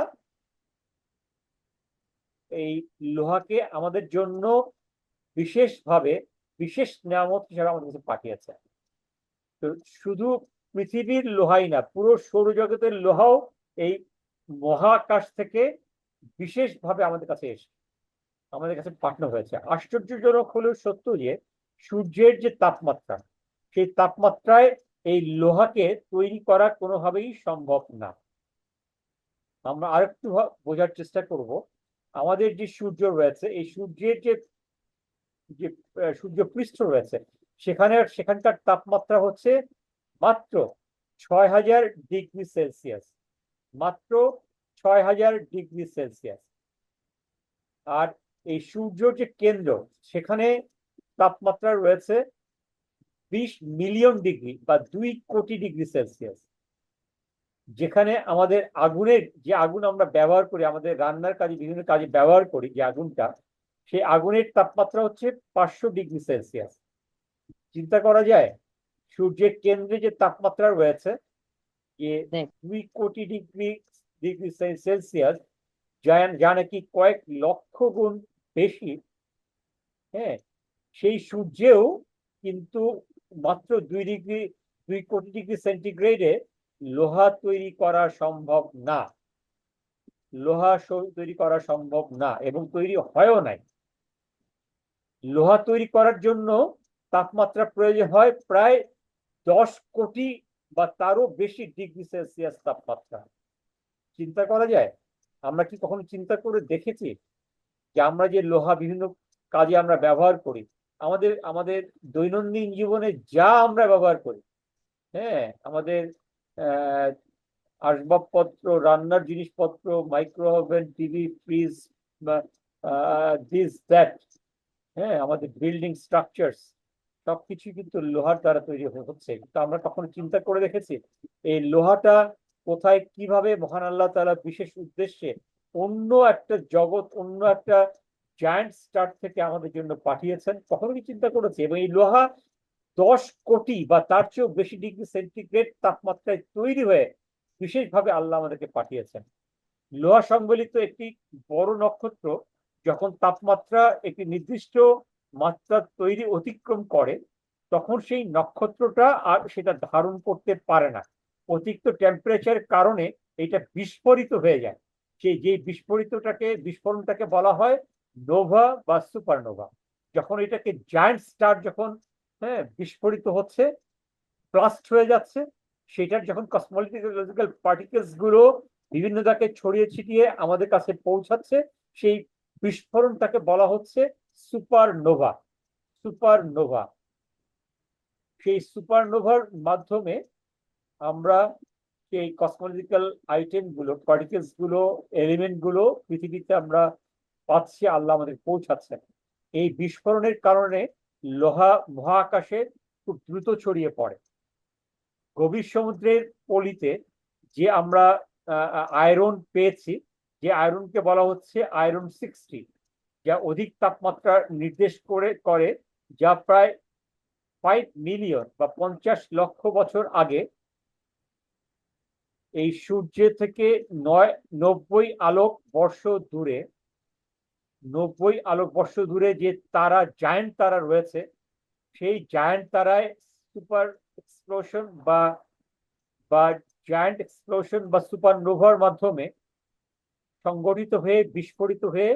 এই লোহাকে আমাদের জন্য বিশেষভাবে বিশেষ নিয়ামত হিসেবে আমাদের কাছে পাঠিয়েছে। তো শুধু পৃথিবীর লোহাই না, পুরো সৌরজগতের লোহাও এই মহাকাশ থেকে বিশেষভাবে আমাদের কাছে পাঠানো হয়েছে। আশ্চর্যজনক হলেও সত্য যে সূর্যের যে তাপমাত্রা, সেই তাপমাত্রায় এই লোহাকে তৈরি করা কোনোভাবেই সম্ভব না। আমরা আরেকটু বোঝার চেষ্টা করব। আমাদের যে সূর্য রয়েছে, এই সূর্যের যে যে সূর্য পৃষ্ঠ রয়েছে, সেখানকার তাপমাত্রা হচ্ছে মাত্র 6000 ডিগ্রি সেলসিয়াস। মাত্র 6000 ডিগ্রি সেলসিয়াস। আর এই সূর্যর যে কেন্দ্র, সেখানে তাপমাত্রা রয়েছে 20 মিলিয়ন ডিগ্রি বা 2 কোটি ডিগ্রি সেলসিয়াস। যেখানে আমাদের যে আগুন আমরা ব্যবহার করি, আমাদের রান্নার কাজে, বিভিন্ন কাজে ব্যবহার করি যে আগুনটা, সেই আগুনের তাপমাত্রা হচ্ছে 500 ডিগ্রি সেলসিয়াস। চিন্তা করা যায় সূর্যের কেন্দ্রে যে তাপমাত্রা রয়েছে, যে 2 কোটি ডিগ্রি সেলসিয়াস, যা নাকি কয়েক লক্ষ গুণ বেশি। হ্যাঁ, সেই সূর্যেও কিন্তু মাত্র 2 কোটি ডিগ্রি সেন্টিগ্রেডে লোহা তৈরি করা সম্ভব না। তৈরি করা সম্ভব না, এবং তৈরি হয়ও নাই। লোহা তৈরি করার জন্য তাপমাত্রা প্রয়োজন হয় প্রায় 10 কোটি বা তারও বেশি ডিগ্রি সেলসিয়াস তাপমাত্রা। চিন্তা করা যায়? আমরা কি কখনো চিন্তা করে দেখেছি যে আমরা যে লোহা বিভিন্ন কাজে আমরা ব্যবহার করি, আমাদের আমাদের দৈনন্দিন জীবনে যা আমরা ব্যবহার করি, হ্যাঁ, আমাদের আহ আসবাবপত্র, রান্নার জিনিসপত্র, micro oven, TV, fridge, this that, হ্যাঁ, আমাদের বিল্ডিং স্ট্রাকচারস, সবকিছু কিন্তু লোহার দ্বারা তৈরি হচ্ছে। তো আমরা কখনো চিন্তা করে দেখেছি এই লোহাটা কোথায়, কিভাবে মহান আল্লাহ তাআলা বিশেষ উদ্দেশ্যে অন্য একটা জগৎ, অন্য একটা জায়ান্ট স্টার থেকে আমাদের জন্য পাঠিয়েছেন? কখনো কি চিন্তা করেছি? এবং এই লোহা 10 কোটি বা তার চেয়েও বেশি ডিগ্রি সেন্টিগ্রেড তাপমাত্রায় তৈরি হয়ে বিশেষভাবে আল্লাহ আমাদেরকে পাঠিয়েছেন। লোহা সংবলিত একটি বড় নক্ষত্র যখন তাপমাত্রা একটি নির্দিষ্ট মাত্রা তৈরি অতিক্রম করে, তখন সেই নক্ষত্রটা আর সেটা ধারণ করতে পারে না। অতিরিক্ত টেম্পারেচারের কারণে এটা বিস্ফোরিত হয়ে যায়। যে বিস্ফোরণটাকে বলা হয় নোভা বা সুপারনোভা। যখন এটাকে জায়ান্ট স্টার যখন, হ্যাঁ, বিস্ফোরিত হচ্ছে, ব্লাস্ট হয়ে যাচ্ছে, সেটার যখন কসমোলজিক্যাল পার্টিকেলস গুলো বিভিন্ন জায়গায় ছড়িয়ে ছিটিয়ে আমাদের কাছে পৌঁছাচ্ছে, সেই বিস্ফোরণটাকে বলা হচ্ছে সুপারনোভা। সুপারনোভা। সেই সুপারনোভার মাধ্যমে আমরা সেই কসমোলজিক্যাল আইটেম গুলো, পার্টিকেলস গুলো, এলিমেন্ট গুলো পৃথিবীতে আমরা পাচ্ছি, আল্লাহ আমাদের পৌঁছাচ্ছেন। এই বিস্ফোরণের কারণে লোহা মহাকাশে খুব দ্রুত ছড়িয়ে পড়ে। গভীর সমুদ্রের পলিতে যে আমরা আয়রন পেয়েছি, যে আয়রনকে বলা হচ্ছে আয়রন 60, যা অধিক তাপমাত্রা নির্দেশ করে, যা প্রায় 5 মিলিয়ন বা 50 লক্ষ বছর আগে এই সূর্য থেকে 90 আলোকবর্ষ দূরে, 90 আলোকবর্ষ দূরে যে জায়ান্ট তারা রয়েছে, সেই জায়ান্ট তারায় সুপার এক্সপ্লোশন বা বা জায়ান্ট এক্সপ্লোশন বা সুপারনোভার মাধ্যমে সংগঠিত হয়ে, বিস্ফোরিত হয়ে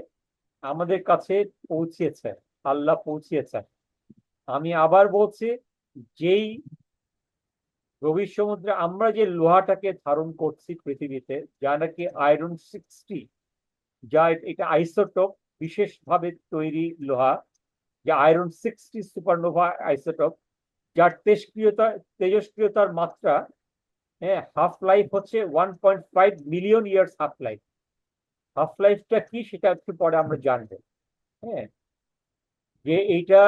আমাদের কাছে পৌঁছেছে, আল্লাহ পৌঁছিয়েছেন। আমি আবার বলছি, যেই গভীর সমুদ্রে আমরা যে লোহাটাকে ধারণ করছি পৃথিবীতে, যা নাকি আয়রন 60, যা এটা আইসোটোপ, বিশেষভাবে তৈরি লোহা, যা আয়রন 60 সুপারনোভা আইসোটোপ, যার তেজস্ক্রিয়তার মাত্রা, হ্যাঁ, হাফ লাইফ হচ্ছে 1.5 million years half life. Half লাইফটা কি সেটা একটু পরে আমরা জানবো। হ্যাঁ, যে এইটা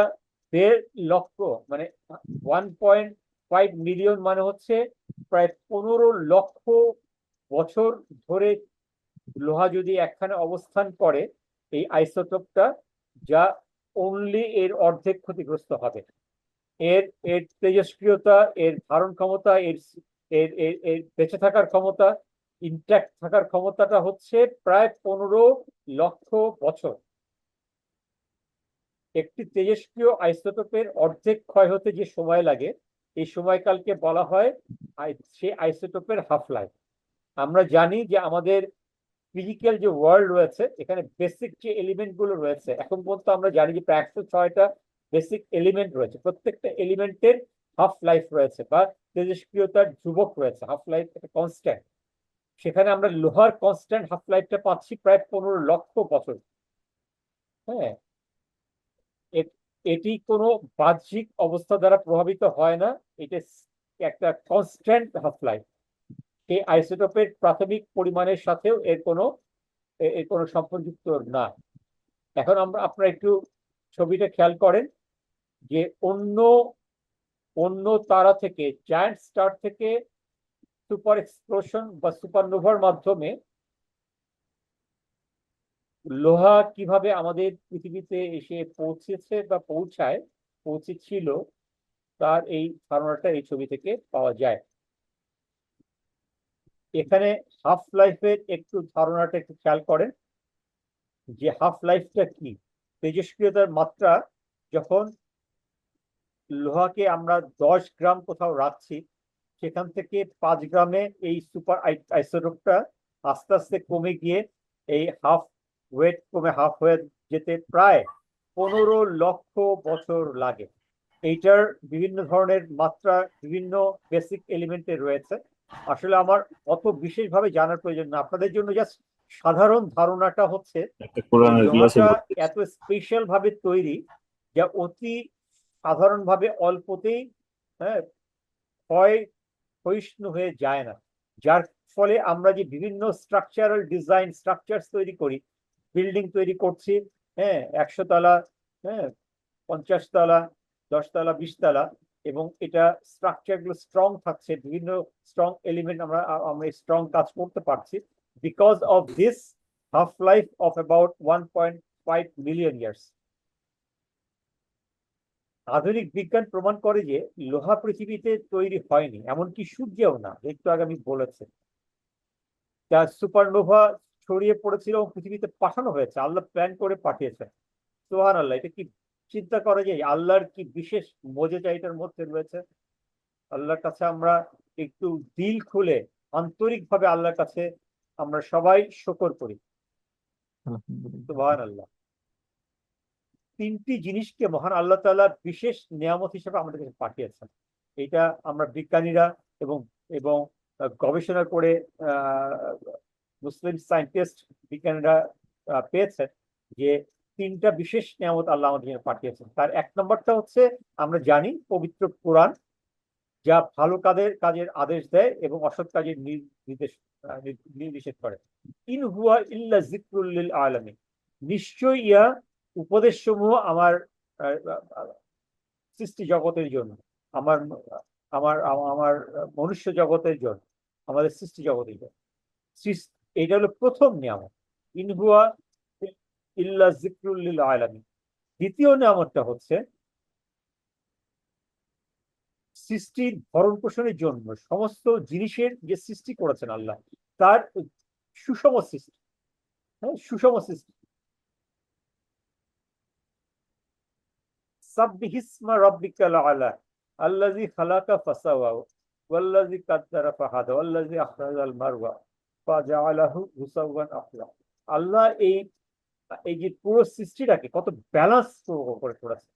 1.5 লক্ষ, মানে 1.5 মিলিয়ন, মানে হচ্ছে প্রায় 15 লক্ষ বছর ধরে লোহা যদি একখানে অবস্থান করে, এই আইসোটোপটা, যা অনলি এর অর্ধেক ক্ষতিগ্রস্ত হবে। এর এর তেজস্ক্রিয়তা, এর ধারণ ক্ষমতা, এর এর এর এর বেঁচে থাকার ক্ষমতা, ইনট্যাক্ট থাকার ক্ষমতাটা হচ্ছে প্রায় 15 লক্ষ বছর। একটি তেজস্ক্রিয় আইসোটোপের অর্ধেক ক্ষয় হতে যে সময় লাগে, এই সময়কালকে বলা হয় সেই আইসোটোপের হাফ লাইফ। আমরা জানি যে আমাদের ফিজিক্যাল যে ওয়ার্ল্ড রয়েছে, এখানে বেসিক যে এলিমেন্ট গুলো রয়েছে, এখন পর্যন্ত আমরা জানি যে প্রায় 106টা বেসিক এলিমেন্ট রয়েছে। প্রত্যেকটা এলিমেন্টের হাফ লাইফ রয়েছে, বা তেজস্ক্রিয়তার ধ্রুবক রয়েছে, হাফ লাইফ একটা কনস্ট্যান্ট। সেখানে আমরা লোহার কনস্ট্যান্ট হাফ লাইফটা পাচ্ছি প্রায় 15 লক্ষ বছর। হ্যাঁ, এটি কোনো বাহ্যিক অবস্থা দ্বারা প্রভাবিত হয় না, এটা একটা কনস্ট্যান্ট হাফ লাইফ। এই আইসোটোপের প্রাথমিক পরিমাণের সাথেও এর কোনো সম্পর্কযুক্ত না। এখন আপনারা একটু ছবিটা খেয়াল করেন যে অন্য অন্য তারা থেকে, জায়ান্ট স্টার থেকে সুপার এক্সপ্লোশন বা সুপারনোভার মাধ্যমে লোহা কিভাবে আমাদের পৃথিবীতে এসে পৌঁছেছে বা পৌঁছেছিল, তার এই ধারণাটা এই ছবি থেকে পাওয়া যায়। এখানে হাফ লাইফের একটু ধারণাটা একটু খেয়াল করেন যে হাফ লাইফটা কি। তেজস্ক্রিয়তার মাত্রা যখন লোহাকে আমরা 10 গ্রাম কোথাও রাখছি, সেখান থেকে 5 গ্রামে এই সুপার আইসোটোপটা আস্তে আস্তে কমে গিয়ে এই হাফ ওয়েট কমে হাফ হয়ে যেতে প্রায় 15 লক্ষ বছর লাগে। এইটার বিভিন্ন ধরনের মাত্রা বিভিন্ন বেসিক এলিমেন্টে রয়েছে। আসলে আমার অত বিশেষভাবে জানার প্রয়োজন না, আপনাদের জন্য জাস্ট সাধারণ ধারণাটা হচ্ছে একটা কোরআনের গ্লাসে লোহাটা ভর্তি। এত স্পেশাল ভাবে তৈরি যা অতি সাধারণভাবে অল্পতেই, হ্যাঁ, ক্ষয়িষ্ণু হয়ে যায় না। যার ফলে আমরা যে বিভিন্ন স্ট্রাকচারাল ডিজাইন স্ট্রাকচার তৈরি করি, বিল্ডিং তৈরি করছি, হ্যাঁ, 100 তলা, হ্যাঁ, 50 তলা, 10 তলা, 20 তলা, এবং এটা স্ট্রাকচার গুলো স্ট্রং থাকছে, বিভিন্ন স্ট্রং এলিমেন্ট আমরা আমরা স্ট্রং কাজ করতে পারছি because of this half life of about 1.5 million years. আধুনিক বিজ্ঞান প্রমাণ করে যে লোহা পৃথিবীতে তৈরি হয়নি, এমনকি সূর্যেও না। একটু আগে আমি বলেছি যা সুপারনোভা ছড়িয়ে পড়েছিল এবং পৃথিবীতে পাঠানো হয়েছে, আল্লাহ প্ল্যান করে পাঠিয়েছেন। সুবহানাল্লাহ, এটা কি চিন্তা করা যায়? আল্লাহর কি বিশেষ মজেজা এটার মধ্যে রয়েছে। আল্লাহর কাছে আমরা একটু দিল খুলে আন্তরিকভাবে আল্লাহর কাছে আমরা সবাই শুকর করি। সুবহানাল্লাহ। 3টি জিনিসকে মহান আল্লাহ তাআলা বিশেষ নিয়ামত হিসেবে আমাদের কাছে পাঠিয়েছেন। এটা আমরা বিজ্ঞানীরা এবং এবং গবেষণা করে মুসলিম সায়েন্টিস্ট বিজ্ঞানীরা পেয়েছেন যে 3টা বিশেষ নিয়ামত আল্লাহ আমাদের জন্য পাঠিয়েছেন। তার 1 নম্বরটা হচ্ছে আমরা জানি পবিত্র কোরআন, যা ভালো কাজের আদেশ দেয় এবং অসৎ কাজের নির্দেশ করে। ইন হুয়া ইল্লা যিকরুল লিল আলামিন, নিশ্চয়ই ইয়া উপদেশ সমূহ আমার সৃষ্টি জগতের জন্য, আমার আমার আমার মনুষ্য জগতের জন্য, আমাদের সৃষ্টি জগতের জন্য। এটা হলো প্রথম নিয়ামত, ইন হুয়া ইল্লা যিকরুল লিল আলামিন। দ্বিতীয় নিয়ামতটা হচ্ছে সৃষ্টির ভরণ পোষণের জন্য সমস্ত জিনিসের যে সৃষ্টি করেছেন আল্লাহ, তার সুষম সৃষ্টি, হ্যাঁ, সুষম সৃষ্টি। সাব্বিহিসমা রাব্বিকাল আলা আল্লাযী খালাকা ফাসাওয়া ওয়াল্লাযী কাদ্দারা ফাহাদা ওয়াল্লাযী আখরাজাল মারওয়া ফাজাআলাহু গুসাওয়ান আখলা। আল্লাহ এই যে পুরো সৃষ্টিটাকে কত ব্যালেন্স করে করেছে।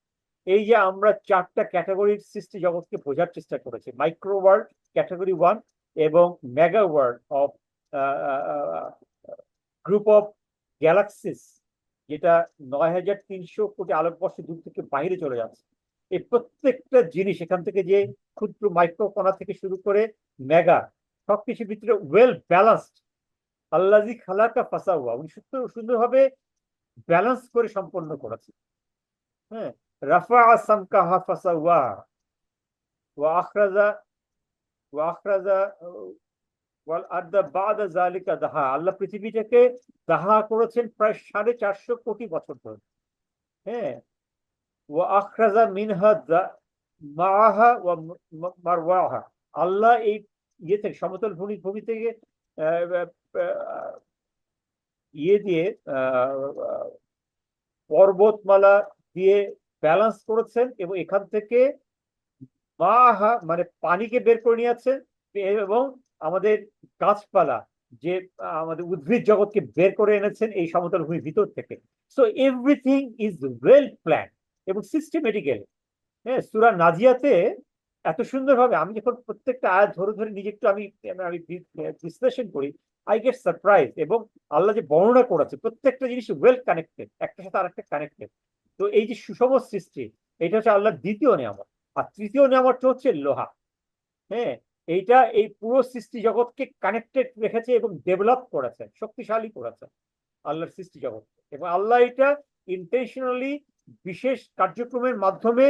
এই যে আমরা 4টা ক্যাটাগরির সৃষ্টি জগৎকে বোঝার চেষ্টা করেছি, মাইক্রো ওয়ার্ল্ড ক্যাটাগরি 1 এবং mega world of group of galaxies, যেটা 9300 কোটি আলোকবর্ষ দূর থেকে বাইরে চলে যাচ্ছে। এই প্রত্যেকটা জিনিস এখান থেকে যে ক্ষুদ্র মাইক্রো কণা থেকে শুরু করে মেগা, সবকিছুর ভিতরে ওয়েল ব্যালেন্সড। আল্লাযী খালাকা ফাসাওয়া, উনি সুন্দরভাবে ব্যালেন্স করে সম্পন্ন করেছে। হ্যাঁ, রাফাআ সামকাহা ফাসাওয়া ওয়া আখরাজা ওয়াল আরদা বাদা যালিকা দাহা। আল্লাহ পৃথিবীটাকে দাহা করেছেন প্রায় 450 কোটি বছর ধরে। হ্যাঁ, ওয়া আখরাজা মিনহা মাআহা ওয়া মারওয়াহা। আল্লাহ এই থেকে সমতল ভূমি থেকে দিয়ে পর্বতমালা দিয়ে ব্যালেন্স করেছেন এবং এখান থেকে মাআহা মানে পানিকে বের করে নিয়ে যাচ্ছেন এবং আমাদের গাছপালা যে আমাদের উদ্ভিদ জগৎকে বের করে এনেছেন এই সমতল ভূমির ভিতর থেকে। So everything is well plan এবং সিস্টেমেটিক্যালি। হ্যাঁ, সূরা নাজিয়াতে এত সুন্দরভাবে আমি যখন প্রত্যেকটা আয়াত ধরে ধরে নিজে একটু আমি আমি বিশ্লেষণ করি, আই গেট সারপ্রাইজ। এবং আল্লাহ যে বর্ণনা করেছে প্রত্যেকটা জিনিস ওয়েল কানেক্টেড, একটার সাথে আরেকটা কানেক্টেড। তো এই যে সুষম সৃষ্টি, এটা হচ্ছে আল্লাহর দ্বিতীয় নিয়ামত। আর তৃতীয় নিয়ামতটা হচ্ছে লোহা। হ্যাঁ, এইটা এই পুরো সৃষ্টি জগৎকে কানেক্টেড রেখেছে এবং ডেভেলপ করেছে, শক্তিশালী করেছে আল্লাহর সৃষ্টি জগৎ। এবং আল্লাহ এটা ইন্টেনশনালি বিশেষ কার্যক্রমের মাধ্যমে,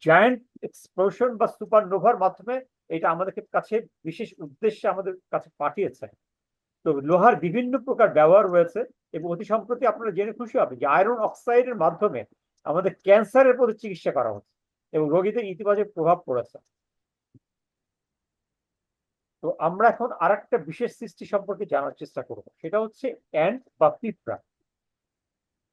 জায়ান্ট এক্সপ্লোশন বা সুপারনোভার মাধ্যমে এটা আমাদের কাছে বিশেষ উদ্দেশ্যে আমাদের কাছে পাঠিয়েছে। তো লোহার বিভিন্ন প্রকার ব্যবহার রয়েছে। এবং অতি সম্প্রতি আপনারা জেনে খুশি হবে যে আয়রন অক্সাইডের মাধ্যমে আমাদের ক্যান্সারের প্রতি চিকিৎসা করা হচ্ছে এবং রোগীদের ইতিবাচক প্রভাব পড়েছে। তো আমরা এখন আরেকটা বিশেষ সৃষ্টি সম্পর্কে জানার চেষ্টা করব, সেটা হচ্ছে অ্যান্ট বা পিঁপড়া।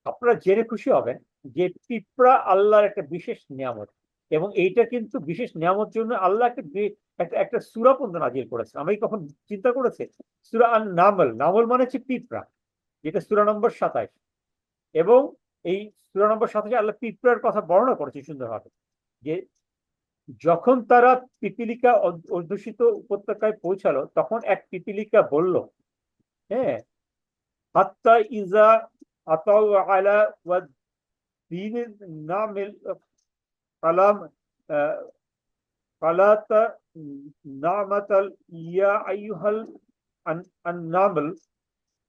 আপনারা জেনে খুশি হবেন যে পিঁপড়া আল্লাহর একটা বিশেষ নিয়ামত। এবং এইটা কিন্তু বিশেষ নিয়ামত জন্য আল্লাহ একটা একটা সূরা পর্যন্ত নাজিল করেছে। আমি কখন চিন্তা করেছে, সূরা আন নামল, নামল মানে হচ্ছে পিঁপড়া, যেটা সূরা নম্বর 27। এবং এই সূরা নম্বর 27 আল্লাহ পিঁপড়ার কথা বর্ণনা করেছে সুন্দরভাবে, যে যখন তারা পিপীলিকা অধ্যুষিত উপত্যকায় পৌঁছালো, তখন এক পিপীলিকা বলল, হ্যাঁ, হাত্তা ইজা আতাউ আলা ওয়াদিন নামিল কালাম কালাতা নামাতাল ইয়া আইয়ুহাল নামল।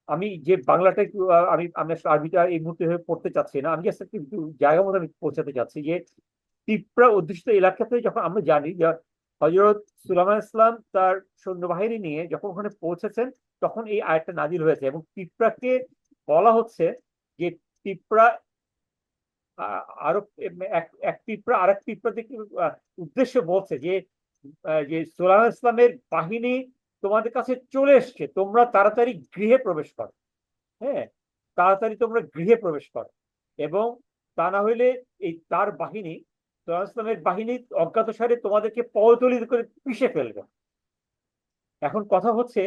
আমি যে বাংলাটা একটু আমি আমি আসলে আরবিটা এই মুহূর্তে পড়তে চাচ্ছি না, আমি জাস্ট একটু জায়গা মতো আমি পৌঁছাতে চাচ্ছি যে পিঁপড়া অধ্যুষিত এলাকাতে যখন আমরা জানি যে হযরত সুলাইমান ইসলাম তার সৈন্যবাহিনী নিয়ে যখন ওখানে পৌঁছেছেন, তখন এই আয়াতটা নাজিল হয়েছে। এবং পিঁপড়াকে বলা হচ্ছে যে পিঁপড়া আরো এক এক পিঁপড়া আরেক পিঁপড়া দেখে উদ্দেশ্য বলছে যে যে সুলাইমান ইসলামের বাহিনী তোমাদের কাছে চলে এসছে, তোমরা তাড়াতাড়ি গৃহে প্রবেশ করো। হ্যাঁ, তাড়াতাড়ি তোমরা গৃহে প্রবেশ করো। এবং তা না হইলে এই তার বাহিনী, সুলাইমান ইসলামের বাহিনী অজ্ঞাতসারে তোমাদেরকে পদতলিত করে পিষে ফেলবে। এখন কথা হচ্ছে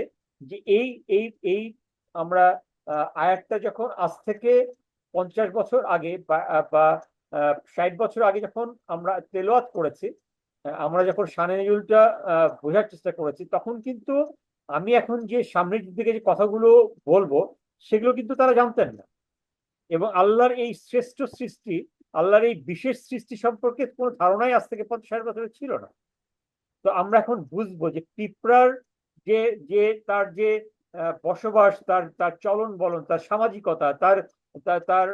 যে এই এই এই আমরা আয়াতটা যখন আজ থেকে 50 বছর আগে বা 60 বছর আগে যখন আমরা তেলাওয়াত করেছি, আমরা যখন শানে নজরুলটা বোঝার চেষ্টা করেছি, তখন কিন্তু আমি এখন যে সামনের দিকে যে কথাগুলো বলবো সেগুলো কিন্তু তারা জানতেন না। এবং আল্লাহর এই শ্রেষ্ঠ সৃষ্টি, আল্লাহর এই বিশেষ সৃষ্টি সম্পর্কে কোনো ধারণাই আজ থেকে 50-60 বছরে ছিল না। তো আমরা এখন বুঝবো যে পিঁপড়ার যে যে তার যে বসবাস, তার তার চলন বলন, তার সামাজিকতা, তার তার তার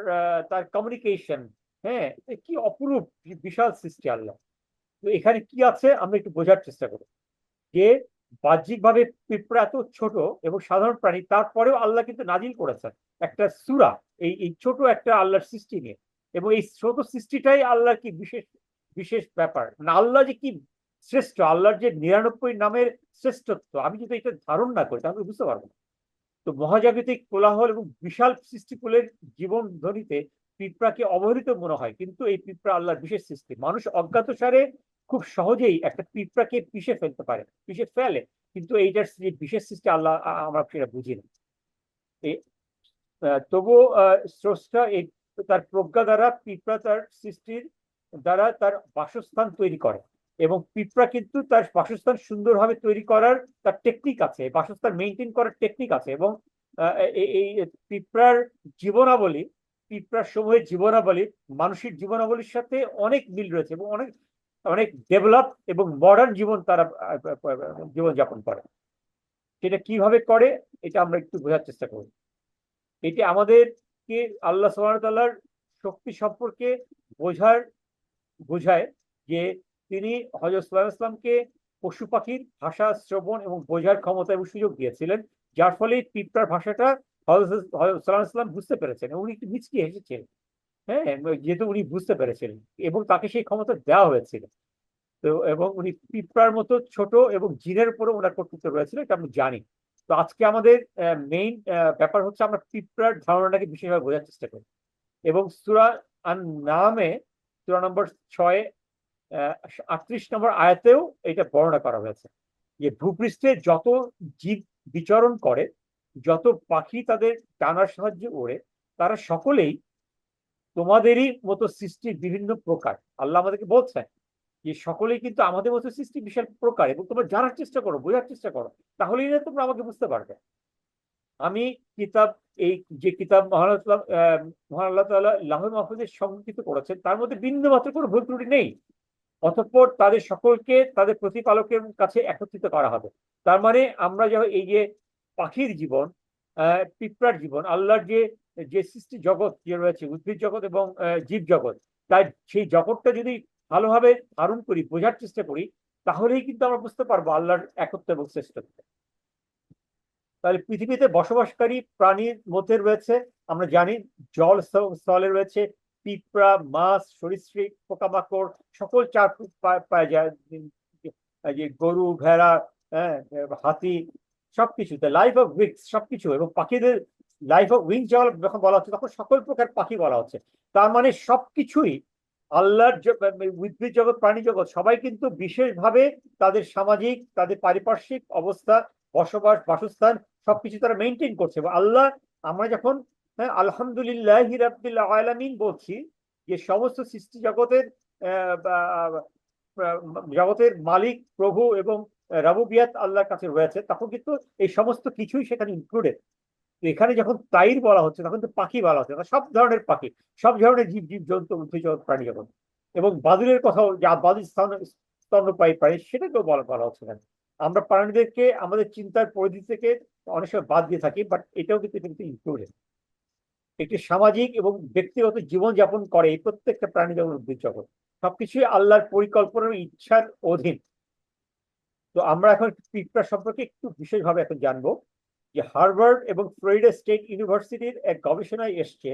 তার কমিউনিকেশন, হ্যাঁ, কি অপরূপ বিশাল সৃষ্টি আল্লাহ। তো এখানে কি আছে আমরা একটু বোঝার চেষ্টা করি যে বাহ্যিকভাবে পিঁপড়া এত ছোট এবং সাধারণ প্রাণী, তারপরেও আল্লাহ কিন্তু নাজিল করেছেন একটা সূরা এই এই ছোট একটা আল্লাহর সৃষ্টি নিয়ে। এবং এই ছোট সৃষ্টিটাই আল্লাহর কি বিশেষ বিশেষ ব্যাপার, না আল্লাহ যে কি শ্রেষ্ঠ, আল্লাহর যে 99 নামের শ্রেষ্ঠত্ব আমি যদি এটা ধারণ না করি তাহলে বুঝতে পারবো না। তো মহাজাগতিক কোলাহল এবং বিশাল সৃষ্টিকুলের জীবন ধ্বনিতে পিঁপড়াকে অবহেলিত মনে হয়, কিন্তু এই পিঁপড়া আল্লাহর বিশেষ সৃষ্টি। মানুষ অজ্ঞাতসারে খুব সহজেই একটা পিঁপড়াকে পিষে ফেলতে পারে, পিষে ফেলে, কিন্তু এইটার যে বিশেষ সৃষ্টি আল্লাহ আমরা সেটা বুঝি না। তবুও স্রষ্টা এই তার প্রজ্ঞা দ্বারা পিঁপড়া তার সৃষ্টির দ্বারা তার বাসস্থান তৈরি করে। এবং পিঁপড়া কিন্তু তার বাসস্থান সুন্দরভাবে তৈরি করার তার টেকনিক আছে, বাসস্থান মেনটেন করার টেকনিক আছে। এবং এই পিঁপড়ার জীবনাবলী, পিঁপড়ার সমূহের জীবনাবলী মানুষের জীবনাবলীর সাথে অনেক মিল রয়েছে এবং অনেক অনেক ডেভেলপ এবং মডার্ন জীবন তারা জীবনযাপন করে। সেটা কিভাবে করে এটা আমরা একটু বোঝার চেষ্টা করি। এটি আমাদেরকে আল্লাহ সুবহানাহু ওয়া তাআলার শক্তি সম্পর্কে বোঝার বোঝায় যে তিনি হযরত সুলাইমান ইসলামকে পশু পাখির ভাষা শ্রবণ এবং বোঝার ক্ষমতা এবং সুযোগ দিয়েছিলেন, যার ফলে পিঁপড়ার ভাষাটা হযরত সুলাইমান ইসলাম বুঝতে পেরেছেন এবং উনি একটু মিচকি হেসেছিলেন। হ্যাঁ, যেহেতু উনি বুঝতে পেরেছিলেন এবং তাকে সেই ক্ষমতা দেওয়া হয়েছিল। তো এবং উনি পিঁপড়ার মতো ছোট এবং জিনের উপরও ওনার কর্তৃত্ব রয়েছিল, এটা আমি জানি। তো আজকে আমাদের মেইন ব্যাপার হচ্ছে আমরা পিঁপড়ার ধারণাটাকে বিশেষভাবে বোঝার চেষ্টা করি। এবং সূরা আন নামে সূরা নম্বর 6 38 নম্বর আয়াতেও এটা বর্ণনা করা হয়েছে যে ভূপৃষ্ঠে যত জীব বিচরণ করে, যত পাখি তাদের ডানার সাহায্যে ওড়ে, তারা সকলেই তোমাদেরই মতো সৃষ্টির বিভিন্ন প্রকার। আল্লাহ আমাদেরকে বলছেন যে সকলেই কিন্তু আমাদের মতো সৃষ্টি বিশাল প্রকার, এবং তোমরা জানার চেষ্টা করো, বোঝার চেষ্টা করো, তাহলেই না তোমরা আমাকে বুঝতে পারবে। আমি কিতাব, এই যে কিতাব মহান আল্লাহ তাআলা লাউহে মাহফুজে সংরক্ষিত করেছেন, তার মধ্যে বিন্দু মাত্র কোনো ভুল ত্রুটি নেই। অতঃপর তাদের সকলকে তাদের প্রতিপালকের কাছে একত্রিত করা হবে। তার মানে আমরা যখন এই যে পাখির জীবন, পিঁপড়ার জীবন, আল্লাহর যে যে সৃষ্টি জগৎ যে রয়েছে, উদ্ভিদ জগৎ এবং জীব জগৎ, তাই সেই জগৎটা যদি ভালোভাবে ধারণ করি, বোঝার চেষ্টা করি, তাহলেই কিন্তু আমরা বুঝতে পারবো আল্লাহর একত্ব এবং শ্রেষ্ঠত্ব। তাহলে পৃথিবীতে বসবাসকারী প্রাণীর মধ্যে রয়েছে, আমরা জানি, জল স্থলে রয়েছে পিঁপড়া, মাছ, সরীসৃপ, পোকামাকড়, সকল চার পাওয়া যায়, যে গরু, ভেড়া, হ্যাঁ, হাতি, সবকিছুতে লাইফ অফ উইংস, সবকিছু। এবং পাখিদের লাইফ অফ উইংস যখন বলা হচ্ছে, তখন সকল প্রকার পাখি বলা হচ্ছে। তার মানে সবকিছুই আল্লাহর উদ্ভিদ জগৎ, প্রাণী জগৎ, সবাই কিন্তু বিশেষভাবে তাদের সামাজিক, তাদের পারিপার্শ্বিক অবস্থা, বসবাস, বাসস্থান, সবকিছু তারা মেনটেন করছে। এবং আল্লাহ, আমরা যখন আলহামদুলিল্লাহি রাব্বিল আলামিন বলছি, যে সমস্ত সৃষ্টি জগতের জগতের মালিক, প্রভু এবং রাবুবিয়াত আল্লাহর কাছে রয়েছে, তখন কিন্তু এই সমস্ত কিছুই সেখানে ইনক্লুডেড। এখানে যখন তাইর বলা হচ্ছে, তখন তো পাখি বলা হচ্ছে, সব ধরনের পাখি, সব ধরনের জীব, জীব জন্তু, উদ্ভিদ জগৎ, প্রাণী জগৎ। এবং বাদুড়ের কথাও, যা বাদুড় স্তন্যপায়ী প্রাণী, সেটাকেও বলা হচ্ছে এখানে। আমরা প্রাণীদেরকে আমাদের চিন্তার পরিধি থেকে অনেক সময় বাদ দিয়ে থাকি, বাট এটাও কিন্তু ইনক্লুডেড। একটি সামাজিক এবং ব্যক্তিগত জীবন যাপন করে এই প্রত্যেকটা প্রাণী জগৎ, উদ্ভিদ জগৎ, সবকিছুই আল্লাহর পরিকল্পনার ইচ্ছার অধীন। তো আমরা এখন পিঁপড়া সম্পর্কে একটু বিশেষভাবে এখন জানবো। যে হার্ভার্ড এবং ফ্লোরিডা স্টেট ইউনিভার্সিটির এক গবেষণায় এসছে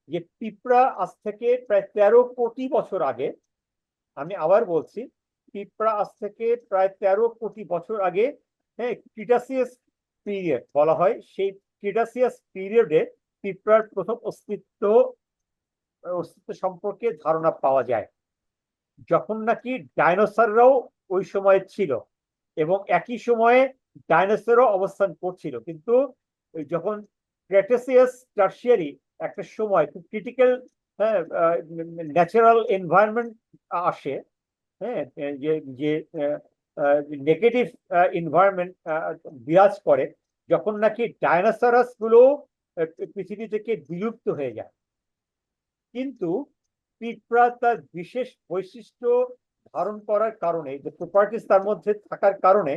যে পিঁপড়া আজ থেকে প্রায় 13 কোটি বছর আগে, আমি আবার বলছি, পিঁপড়া আজ থেকে প্রায় 13 কোটি বছর আগে, হ্যাঁ, ক্রিটাসিয়াস পিরিয়ড বলা হয়, সেই ক্রিটাসিয়াস পিরিয়ডে পিঁপড়ার প্রথম অস্তিত্ব সম্পর্কে ধারণা পাওয়া যায়, যখন নাকি ডাইনোসররাও ওই সময় ছিল, এবং একই সময়ে ডাইনোসরও অবস্থান করছিল। কিন্তু যখন ক্রেটাসিয়াস টারশিয়ারি একটা সময় খুব ক্রিটিক্যাল, হ্যাঁ, ন্যাচারাল এনভায়রনমেন্ট আসে, হ্যাঁ, যে যে নেগেটিভ এনভায়রনমেন্ট বিরাজ করে, যখন নাকি ডাইনোসরাস গুলো পৃথিবী থেকে বিলুপ্ত হয়ে যায়। কিন্তু পিঁপড়া তার বিশেষ বৈশিষ্ট্য ধারণ করার কারণে, যে প্রপার্টিস তার মধ্যে থাকার কারণে,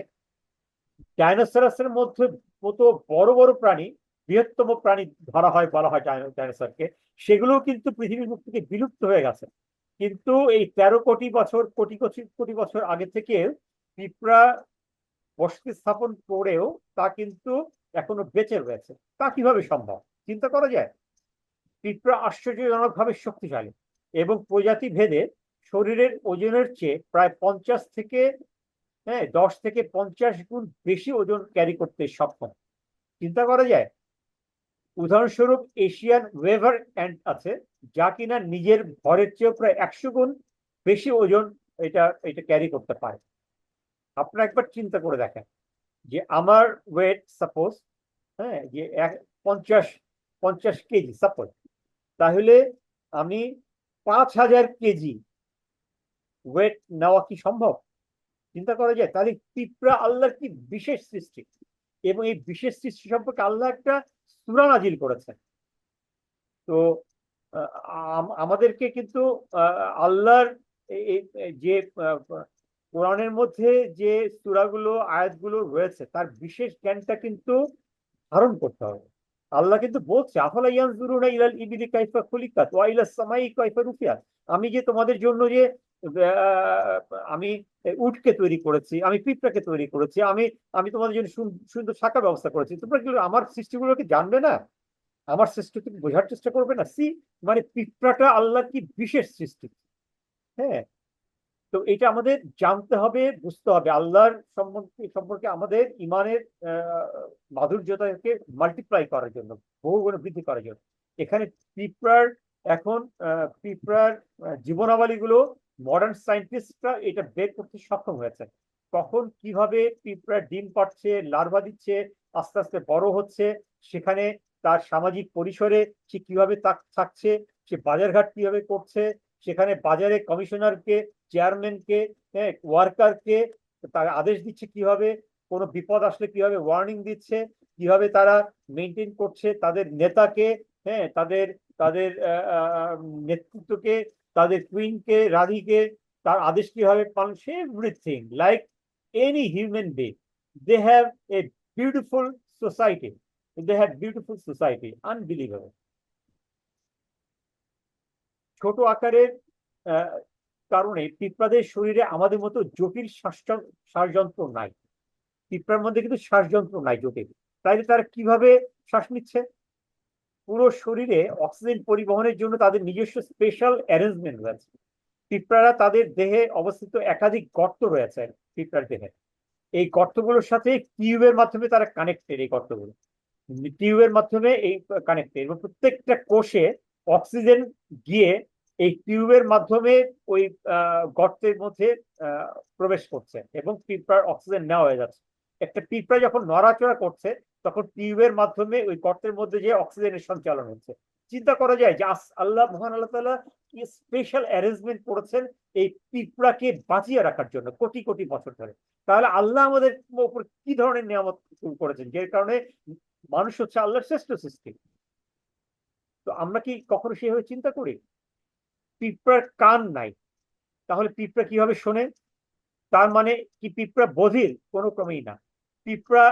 ডাইনোসরাসের মধ্যে মতো বড় বড় প্রাণী, বৃহত্তম প্রাণী ধরা হয়, বলা হয় ডাইনোসরকে, সেগুলো কিন্তু পৃথিবীর মুখ থেকে বিলুপ্ত হয়ে গেছে। কিন্তু এই 13 কোটি বছর, কোটি কোটি কোটি বছর আগে থেকে পিঁপড়া বসতি স্থাপন করেও তা কিন্তু এখনো বেঁচে রয়েছে। তা কিভাবে সম্ভব, চিন্তা করা যায়? পিঁপড়া আশ্চর্যজনক ভাবে শক্তিশালী এবং প্রজাতি ভেদে শরীরের ওজনের চেয়ে প্রায় 50 থেকে, হ্যাঁ, 10 থেকে 50 গুণ বেশি ওজন ক্যারি করতে সক্ষম। চিন্তা করা যায়? উদাহরণস্বরূপ এশিয়ান ওয়েভার অ্যান্ট আছে, যা কিনা নিজের ভরের চেয়েও প্রায় 100 গুণ বেশি ওজন এটা এটা ক্যারি করতে পারে। আপনারা একবার চিন্তা করে দেখেন, যে আমার ওয়েট সাপোজ, হ্যাঁ, যে 50 কেজি সাপোজ, তাহলে আমি 5000 কেজি ওয়েট নেওয়া কি সম্ভব? চিন্তা করা যায়? তাহলে পিঁপড়া আল্লাহর কি বিশেষ সৃষ্টি, এবং এই বিশেষ সৃষ্টি সম্পর্কে আল্লাহ একটা সূরা নাজিল করেছেন। তো আমাদেরকে কিন্তু আল্লাহর যে কোরআনের মধ্যে যে সূরাগুলো, আয়াতগুলো রয়েছে, তার বিশেষ জ্ঞানটা কিন্তু ধারণ করতে হবে। আল্লাহ কিন্তু বলছে, আফালা ইয়ানজুরুনা ইলাল ইবিলি কাইফা খুলিকাত ওয়া ইলাস সামাই কাইফা রুফিয়াত। আমি যে তোমাদের জন্য যে আমি উটকে তৈরি করেছি, আমি পিঁপড়াকে তৈরি করেছি, আমি আমি তোমাদের জন্য সুন্দর শাখার ব্যবস্থা করেছি, তোমরা কি আমার সৃষ্টিগুলোকে জানবে না? আমার সৃষ্টিকে বোঝার চেষ্টা করবে না? মানে পিঁপড়াটা আল্লাহর কি বিশেষ সৃষ্টি। হ্যাঁ, তো এটা আমাদের জানতে হবে, বুঝতে হবে। আল্লাহর সম্পর্কে আমাদের ইমানের মাধুর্যতাকে মাল্টিপ্লাই করার জন্য, বহুগুণে বৃদ্ধি করার জন্য, এখানে পিঁপড়ার এখন পিঁপড়ার জীবনাবলীগুলো মডার্ন সায়েন্টিস্টরা এটা বের করতে সক্ষম হয়েছে। কখন কিভাবে পিঁপড়া ডিম পাড়ছে, লার্ভা দিচ্ছে, আস্তে আস্তে বড় হচ্ছে, সেখানে তার সামাজিক পরিসরে সে কিভাবে থাকছে, সে বাজারঘাট কিভাবে করছে, সেখানে বাজারে কমিশনারকে চেয়ারম্যানকে, ওয়ার্কারকে তার আদেশ দিচ্ছে কিভাবে, কোনো বিপদ আসলে কিভাবে ওয়ার্নিং দিচ্ছে, কিভাবে তারা মেনটেন করছে তাদের নেতাকে, তাদের তাদের নেতৃত্বকে, তাদের কুইনকে, রানীকে, তার আদেশ কিভাবে পালন, everything like any human being. They have a beautiful society, they have beautiful society, unbelievable. ছোট আকারের আহ, কারণে পিঁপড়াদের শরীরে আমাদের মতো জটিল শ্বাসযন্ত্র নাই। পিঁপড়ার মধ্যে কিন্তু শ্বাসযন্ত্র নাই জটিল, তাইলে তারা কিভাবে শ্বাস নিচ্ছে? পুরো শরীরে অক্সিজেন পরিবহনের জন্য তাদের নিজস্ব স্পেশাল অ্যারেঞ্জমেন্ট রয়েছে। পিঁপড়ারা তাদের দেহে অবস্থিত একাধিক গর্ত রয়েছে পিঁপড়ার দেহে। এই গর্তগুলোর সাথে টিউবের মাধ্যমে তারা কানেক্টেড, এই গর্তগুলো টিউবের মাধ্যমে এই কানেক্টেড, এবং প্রত্যেকটা কোষে অক্সিজেন গিয়ে এই টিউবের মাধ্যমে ওই গর্তের মধ্যে প্রবেশ করছে এবং পিঁপড়ার অক্সিজেন নেওয়া হয়ে যাচ্ছে। একটা পিঁপড়া যখন নড়াচড়া করছে তখন টিউবের মাধ্যমে ওই গর্তের মধ্যে যে অক্সিজেনের সঞ্চালন হচ্ছে। চিন্তা করা যায় যে আল্লাহ, মহান আল্লাহ তাআলা কি স্পেশাল অ্যারেঞ্জমেন্ট করেছেন এই পিঁপড়াকে বাঁচিয়ে রাখার জন্য কোটি কোটি বছর ধরে। তাহলে আল্লাহ আমাদের উপর কি ধরনের নিয়ামত করেছেন, যে কারণে মানুষ হচ্ছে আল্লাহর শ্রেষ্ঠ সৃষ্টি। তো আমরা কি কখনো সেভাবে চিন্তা করি? পিঁপড়ার কান নাই, তাহলে পিঁপড়া কিভাবে শোনে? তার মানে কি পিঁপড়া বধির? কোনো ক্রমেই না। পিঁপড়া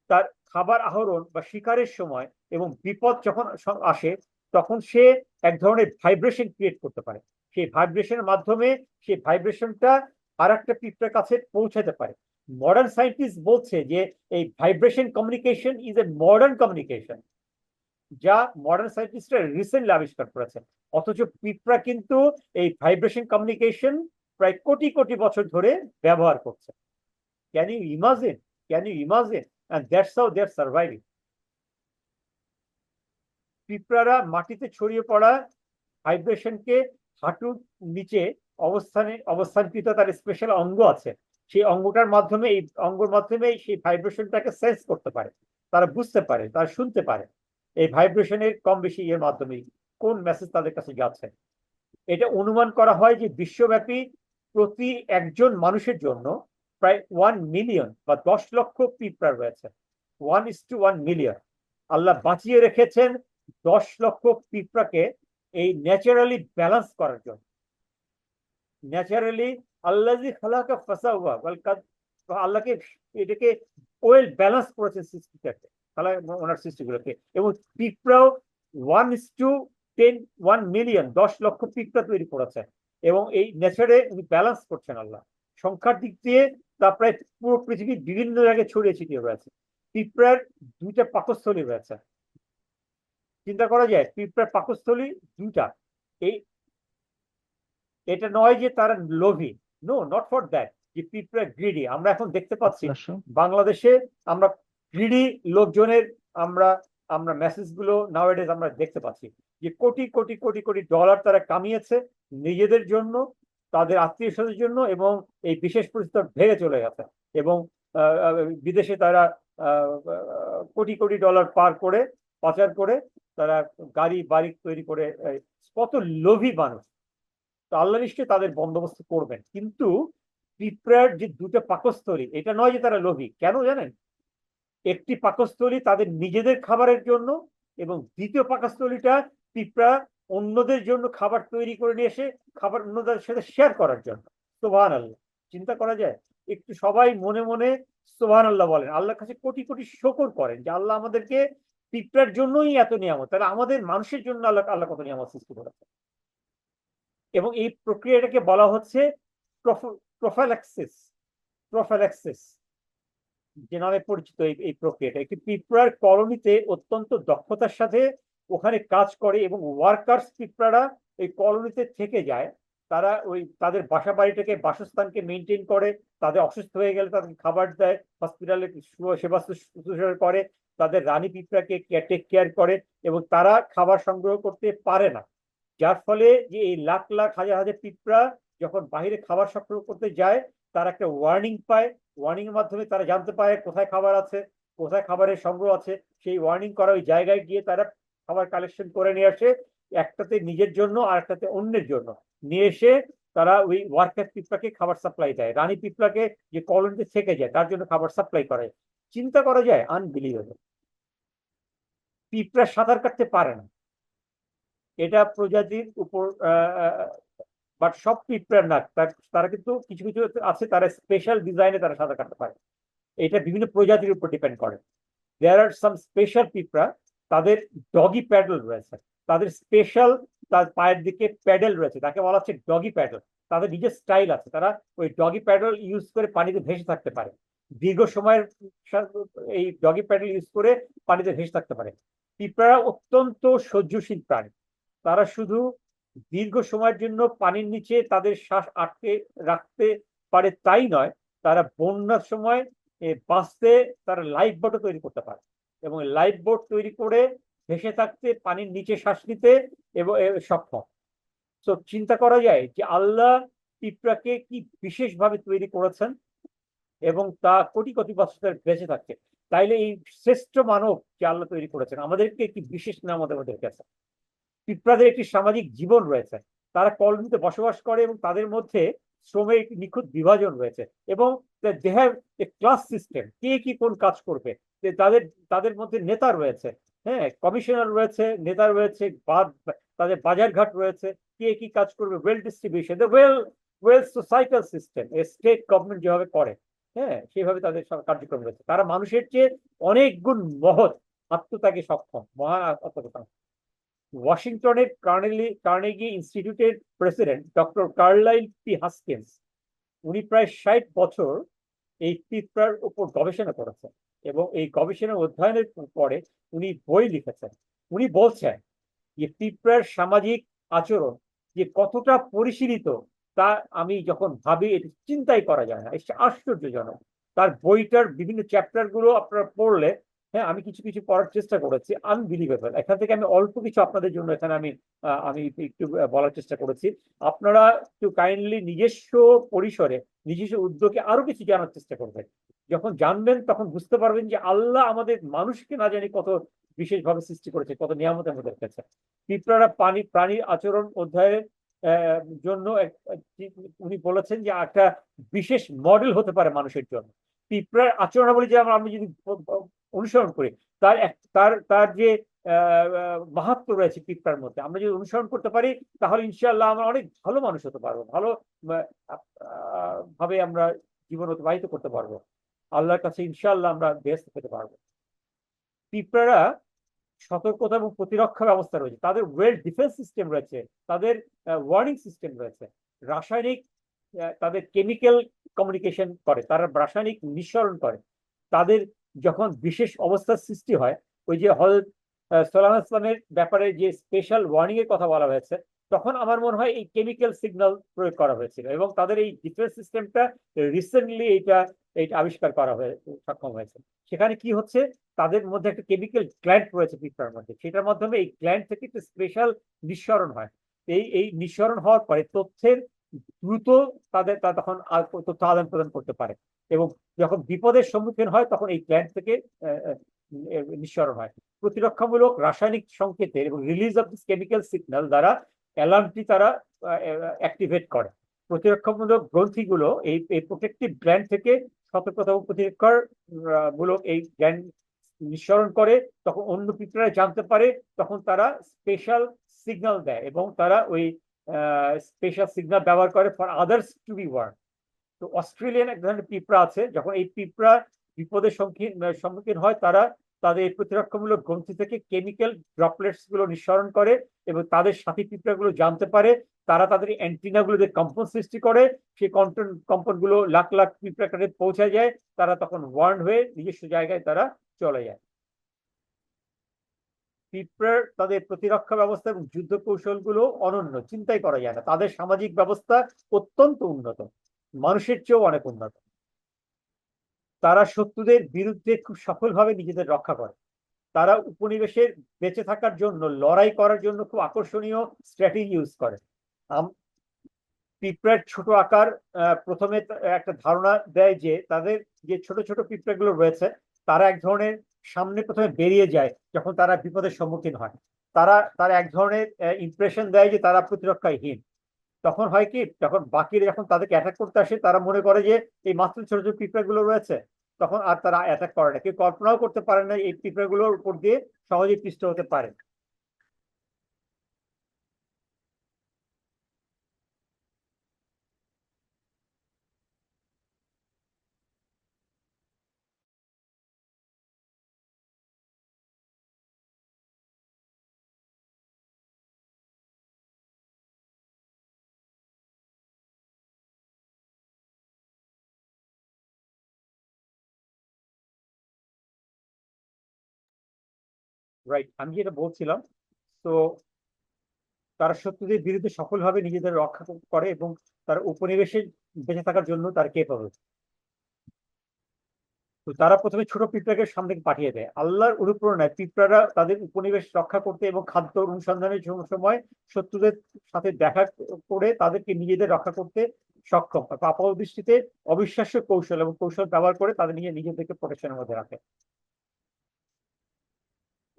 তার খাবার আহরণ বা শিকারের সময় এবং বিপদ যখন আসে তখন সে এক ধরনের ভাইব্রেশন ক্রিয়েট করতে পারে। সেই ভাইব্রেশনের মাধ্যমে সেই ভাইব্রেশনটা আর একটা পিঁপড়ার কাছে পৌঁছাতে পারে। মডার্ন সায়েন্টিস্ট বলছে যে এই vibration communication is a modern communication, যা মডার্ন সায়েন্টিস্টরা রিসেন্টলি আবিষ্কার করেছে। অথচ পিঁপড়া কিন্তু এই ভাইব্রেশন কমিউনিকেশন প্রায় কোটি কোটি বছর ধরে ব্যবহার করছে। Can you imagine? Can you imagine? and that's how they're surviving. পিঁপড়ারা মাটিতে ছড়িয়ে পড়া ভাইব্রেশনকে হাঁটুর নিচে অবস্থানকৃত তার স্পেশাল অঙ্গ আছে, সেই অঙ্গটার মাধ্যমে, এই অঙ্গের মাধ্যমে সেই ভাইব্রেশনটাকে সেন্স করতে পারে, তারা বুঝতে পারে, তারা শুনতে পারে এই ভাইব্রেশনের কম বেশি এর মাধ্যমে কোন মেসেজ তাদের কাছে যাচ্ছে। এটা অনুমান করা হয় যে বিশ্বব্যাপী প্রতি একজন মানুষের জন্য প্রায় 1 মিলিয়ন বা 10 লক্ষ পিঁপড়া রয়েছে। 1:1 মিলিয়ন। আল্লাহ বাঁচিয়ে রেখেছেন 10 লক্ষ পিঁপড়াকে এই ন্যাচারালি ব্যালেন্স করার জন্য। ন্যাচারালি আল্লাযী খালাকা ফাসাওয়া আল্লাহকে এটাকে ওয়েল ব্যালেন্স করেছেন সৃষ্টিটাকে, ওনার সৃষ্টিগুলোকে। এবং পিঁপড়াও 1:1 মিলিয়ন, 10 লক্ষ পিঁপড়া তৈরি করেছে এবং এই নেচারে উনি ব্যালেন্স করছেন আল্লাহ। সংখ্যার দিক দিয়ে তা প্রায় পুরো পৃথিবীর বিভিন্ন জায়গায় ছড়িয়ে ছিটিয়ে রয়েছে। পিঁপড়ার 2টা পাকস্থলী রয়েছে। চিন্তা করা যায় পিঁপড়ার পাকস্থলী 2টা। এই এটা নয় যে তারা লোভী, নো, নট ফর দ্যাট, যে পিঁপড়া গ্রিডি। আমরা এখন দেখতে পাচ্ছি বাংলাদেশে আমরা গ্রিডি লোকজনের আমরা আমরা মেসেজ গুলো নাওয়াডেজ আমরা দেখতে পাচ্ছি যে কোটি কোটি কোটি কোটি ডলার তারা কামিয়েছে নিজেদের জন্য, তাদের আত্মীয় স্বজনের জন্য, এবং এই বিশেষ পরিস্থিতি ভেঙে চলে গেছে এবং বিদেশে তারা কোটি কোটি ডলার পাচার করে তারা গাড়ি বাড়ি তৈরি করে। কত লোভী মানুষ! তো আল্লাহ নিশ্চয়ই তাদের বন্দোবস্ত করবেন। কিন্তু পিঁপড়ার যে 2টা পাকস্থলী, এটা নয় যে তারা লোভী। কেন জানেন? একটি পাকস্থলী তাদের নিজেদের খাবারের জন্য এবং দ্বিতীয় পাকস্থলীটা পিঁপড়া অন্যদের জন্য খাবার তৈরি করে নিয়ে এসে খাবার অন্যদের সাথে শেয়ার করার জন্য। সুবহানাল্লাহ! চিন্তা করা যায়? একটু সবাই মনে মনে সুবহানাল্লাহ বলেন, আল্লাহর কাছে কোটি কোটি শুকর করেন যে আল্লাহ আমাদেরকে পিঁপড়ার জন্যই এত নিয়ামত, তাহলে আমাদের মানুষের জন্য আল্লাহ আল্লাহ কত নিয়ামত সৃষ্টি করেছে। এবং এই প্রক্রিয়াটাকে বলা হচ্ছে প্রোফাইল্যাক্সিস। প্রোফাইল্যাক্সিস যে নামে পরিচিত এই প্রক্রিয়াটা, একটি পিঁপড়ার কলোনিতে অত্যন্ত দক্ষতার সাথে ওখানে কাজ করে এবং ওয়ার্কার্স পিঁপড়ারা এই কলোনিতে থেকে যায়। তারা ওই তাদের বাসা বাড়িটাকে, বাসস্থানকে মেনটেন করে, তাদের অসুস্থ হয়ে গেলে তাদেরকে খাবার দেয়, হসপিটালে সেবা শুশ্রূষা করে, তাদের রানী পিঁপড়াকে টেক কেয়ার করে এবং তারা খাবার সংগ্রহ করতে পারে না। যার ফলে যে এই লাখ লাখ হাজার হাজার পিঁপড়া যখন বাইরে খাবার সংগ্রহ করতে যায় তারা একটা ওয়ার্নিং পায়। ওয়ার্নিং এর মাধ্যমে তারা জানতে পারে কোথায় খাবার আছে, কোথায় খাবারের সংগ্রহ আছে। সেই ওয়ার্নিং করা ওই জায়গায় গিয়ে তারা খাবার কালেকশন করে নিয়ে আসে, একটাতে নিজের জন্য আর একটাতে অন্যের জন্য নিয়ে এসে তারা ওই ওয়ার্কার পিঁপড়াকে খাবার সাপ্লাই দেয়, রানী পিঁপড়াকে যে কলোনিতে থেকে যায় তার জন্য খাবার সাপ্লাই করে। চিন্তা করা যায়, আনবিলিভেবল। পিঁপড়া সাঁতার কাটতে পারে না, এটা প্রজাতির উপর বাট সব পিঁপড়ার না, তারা কিন্তু কিছু কিছু আছে তারা স্পেশাল ডিজাইনে তারা সাঁতার কাটতে পারে। এটা বিভিন্ন প্রজাতির উপর ডিপেন্ড করে। দেয়ার আর সাম স্পেশাল পিঁপড়া, তাদের ডগি প্যাডেল রয়েছে, তাদের স্পেশাল, তার পায়ের দিকে প্যাডেল রয়েছে, তাকে বলা হচ্ছে ডগি প্যাডেল। তাদের নিজের স্টাইল আছে, তারা ওই ডগি প্যাডেল ইউজ করে পানিতে ভেসে থাকতে পারে দীর্ঘ সময়ের। এই ডগি প্যাডেল ইউজ করে পানিতে ভেসে থাকতে পারে। পিঁপড়ারা অত্যন্ত সহ্যশীল প্রাণী, তারা শুধু দীর্ঘ সময়ের জন্য পানির নিচে তাদের শ্বাস আটকে রাখতে পারে তাই নয়, তারা বন্যার সময় বাঁচতে তারা লাইফ বোটও তৈরি করতে পারে, এবং লাইফ বোট তৈরি করে ভেসে থাকতে, পানির নিচে শ্বাস নিতে এবং সক্ষম। তো চিন্তা করা যায় যে আল্লাহ পিঁপড়াকে কি বিশেষভাবে তৈরি করেছেন, এবং তা কোটি কোটি বছর ধরে বেঁচে থাকছে। তাইলে এই শ্রেষ্ঠ মানব যে আল্লাহ তৈরি করেছেন আমাদেরকে কি বিশেষ নামতের মধ্যে রেখেছে। পিঁপড়াদের একটি সামাজিক জীবন রয়েছে, তারা কলোনিতে বসবাস করে এবং তাদের মধ্যে শ্রমের একটি নিখুঁত বিভাজন রয়েছে, এবং they have a class system, কে কি কোন কাজ করবে। তাদের তাদের মধ্যে নেতা রয়েছে, হ্যাঁ, কমিশনার রয়েছে, নেতা রয়েছে, তাদের বাজারঘাট রয়েছে, কে কি কাজ করবে, well distribution, well societal system, state government যেভাবে করে, হ্যাঁ, সেইভাবে তাদের সব কার্যক্রম রয়েছে। তারা মানুষের চেয়ে অনেক গুণ মহৎ, আত্মত্যাগে সক্ষম, মহান আত্মত্যাগ। ওয়াশিংটনের কার্নেগি ইনস্টিটিউটের প্রেসিডেন্ট ডক্টর কার্লাইল পি হাস্কিন্স, উনি প্রায় 60 বছর এই পিঁপড়ার উপর গবেষণা করেছেন, এবং এই গবেষণা অধ্যয়নের পরে উনি বই লিখেছেন। উনি বলছেন যে পিঁপড়ার সামাজিক আচরণ যে কতটা পরিশীলিত তা আমি যখন ভাবি এটি চিন্তাই করা যায় না, এটা আশ্চর্যজনক। তার বইটার বিভিন্ন চ্যাপ্টার গুলো আপনারা পড়লে, হ্যাঁ, আমি কিছু কিছু পড়ার চেষ্টা করেছি, আনবিলিভেবল। এখান থেকে আমি অল্প কিছু আপনাদের জন্য এখানে আমি একটু বলার চেষ্টা করেছি। আপনারা একটু কাইন্ডলি নিজস্ব পরিসরে, নিজস্ব উদ্যোগে আরো কিছু জানার চেষ্টা করবেন। যখন জানবেন তখন বুঝতে পারবেন যে আল্লাহ আমাদের মানুষকে না জানি কত বিশেষভাবে সৃষ্টি করেছে, কত নিয়ামতের মধ্যে রেখেছে। পিঁপড়ারা প্রাণীর আচরণ অধ্যায়ের জন্য উনি বলেছেন যে একটা বিশেষ মডেল হতে পারে মানুষের জন্য। পিঁপড়ার আচরণাবলী যে আমরা যদি অনুসরণ করি, তার যে মাহাত্ম্য রয়েছে পিঁপড়ার মধ্যে, আমরা যদি অনুসরণ করতে পারি তাহলে ইনশাআল্লাহ আমরা অনেক ভালো মানুষ হতে পারবো, ভালো ভাবে আমরা জীবন অতিবাহিত করতে পারবো, আল্লাহর কাছে ইনশাআল্লাহ আমরা বেহেশত পেতে পারবো। পিঁপড়ারা সতর্কতা এবং প্রতিরক্ষা ব্যবস্থা রয়েছে, তাদের ওয়েল ডিফেন্স সিস্টেম রয়েছে, তাদের ওয়ার্নিং সিস্টেম রয়েছে, রাসায়নিক, তাদের কেমিক্যাল কমিউনিকেশন করে, তারা রাসায়নিক নিঃসরণ করে। তাদের যখন বিশেষ অবস্থার সৃষ্টি হয়, ওই যে হযরত সাল্লাল্লাহু আলাইহি ওয়াসাল্লামের ব্যাপারে যে স্পেশাল ওয়ার্নিং এর কথা বলা হয়েছে, তখন আমার মনে হয় এই কেমিক্যাল সিগন্যাল প্রয়োগ করা হয়েছিল, এবং তাদের এই ডিফেন্স সিস্টেমটা রিসেন্টলি এইটা আবিষ্কার করা হয়ে সক্ষম হয়েছে। সেখানে কি হচ্ছে, তাদের মধ্যে একটা কেমিক্যাল গ্ল্যান্ড রয়েছে পিঁপড়ার মধ্যে, সেটার মাধ্যমে এই গ্ল্যান্ড থেকে একটা স্পেশাল নিঃসরণ হয়। এই নিঃসরণ হওয়ার পরে তথ্যের দ্রুত তারা তখন তথ্য আদান প্রদান করতে পারে, এবং যখন বিপদের সম্মুখীন হয় তখন এই গ্ল্যান্ড থেকে নিঃসরণ হয়। প্রতিরক্ষামূলক রাসায়নিক সংকেতের এবং release of this chemical signal দ্বারা অ্যালার্মটি তারা অ্যাক্টিভেট করে। প্রতিরক্ষামূলক গ্রন্থিগুলো এই প্রোটেক্টিভ গ্ল্যান্ড থেকে সতর্কতা এবং প্রতিরক্ষার মূলক এই গ্ল্যান্ড নিঃসরণ করে, তখন অন্য পিঁপড়ারা জানতে পারে, তখন তারা স্পেশাল সিগন্যাল দেয়, এবং তারা ওই স্পেশাল সিগন্যাল ব্যবহার করে for others to be warned. তো অস্ট্রেলিয়ান এক ধরনের পিঁপড়া আছে, যখন এই পিঁপড়া বিপদের সম্মুখীন হয়, তারা তাদের এই প্রতিরক্ষামূলক গ্রন্থি থেকে কেমিক্যাল ড্রপলেটস গুলো নিঃসরণ করে, এবং তাদের সাথী পিঁপড়াগুলো জানতে পারে, তারা তাদের অ্যান্টিনা গুলোতে কম্পন সৃষ্টি করে, সেই কম্পন গুলো লাখ লাখ পিঁপড়ার কাছে পৌঁছে যায়, তারা তখন ওয়ার্ন হয়ে নিজস্ব জায়গায় তারা চলে যায়। পিঁপড়ার তাদের প্রতিরক্ষা ব্যবস্থা এবং যুদ্ধ কৌশল গুলো অনন্য, চিন্তাই করা যায় না। তাদের সামাজিক ব্যবস্থা অত্যন্ত উন্নত, মানুষের চেয়েও অনেক উন্নত। তারা শত্রুদের বিরুদ্ধে খুব সফলভাবে নিজেদের রক্ষা করে। তারা উপনিবেশে বেঁচে থাকার জন্য, লড়াই করার জন্য খুব আকর্ষণীয় স্ট্র্যাটেজি ইউজ করে। পিঁপড়ার ছোট আকার প্রথমে একটা ধারণা দেয় যে তাদের যে ছোট ছোট পিঁপড়াগুলো রয়েছে, তারা এক ধরনের সামনে প্রথমে বেরিয়ে যায় যখন তারা বিপদের সম্মুখীন হয়। তারা এক ধরনের ইমপ্রেশন দেয় যে তারা প্রতিরক্ষাহীন। তখন হয় কি, তখন বাকিরা যখন তাদেরকে অ্যাটাক করতে আসে তারা মনে করে যে এই মাত্র ছোট ছোট পিঁপড়াগুলো রয়েছে, তখন আর তারা অ্যাটাক করে না। কেউ কল্পনাও করতে পারে না এই পিঁপড়াগুলোর উপর দিয়ে সহজেই পিষ্ট হতে পারে। রাইট, আমি যেটা বলছিলাম, তো তারা শত্রুদের বিরুদ্ধে সফলভাবে নিজেদের রক্ষা করে এবং তারা উপনিবেশে বেঁচে থাকার জন্য তার কেপাবল। তো তারা প্রথমে ছোট পিঁপড়াকে সামনে পাঠিয়ে দেয়। আল্লাহর অনুপ্রেরণায় পিঁপড়ারা তাদের উপনিবেশ রক্ষা করতে এবং খাদ্য অনুসন্ধানের সময় শত্রুদের সাথে দেখা করে তাদেরকে নিজেদের রক্ষা করতে সক্ষম। আপাত দৃষ্টিতে অবিশ্বাস্য কৌশল এবং কৌশল ব্যবহার করে তাদের নিজেদেরকে প্রোটেকশনের মধ্যে রাখে।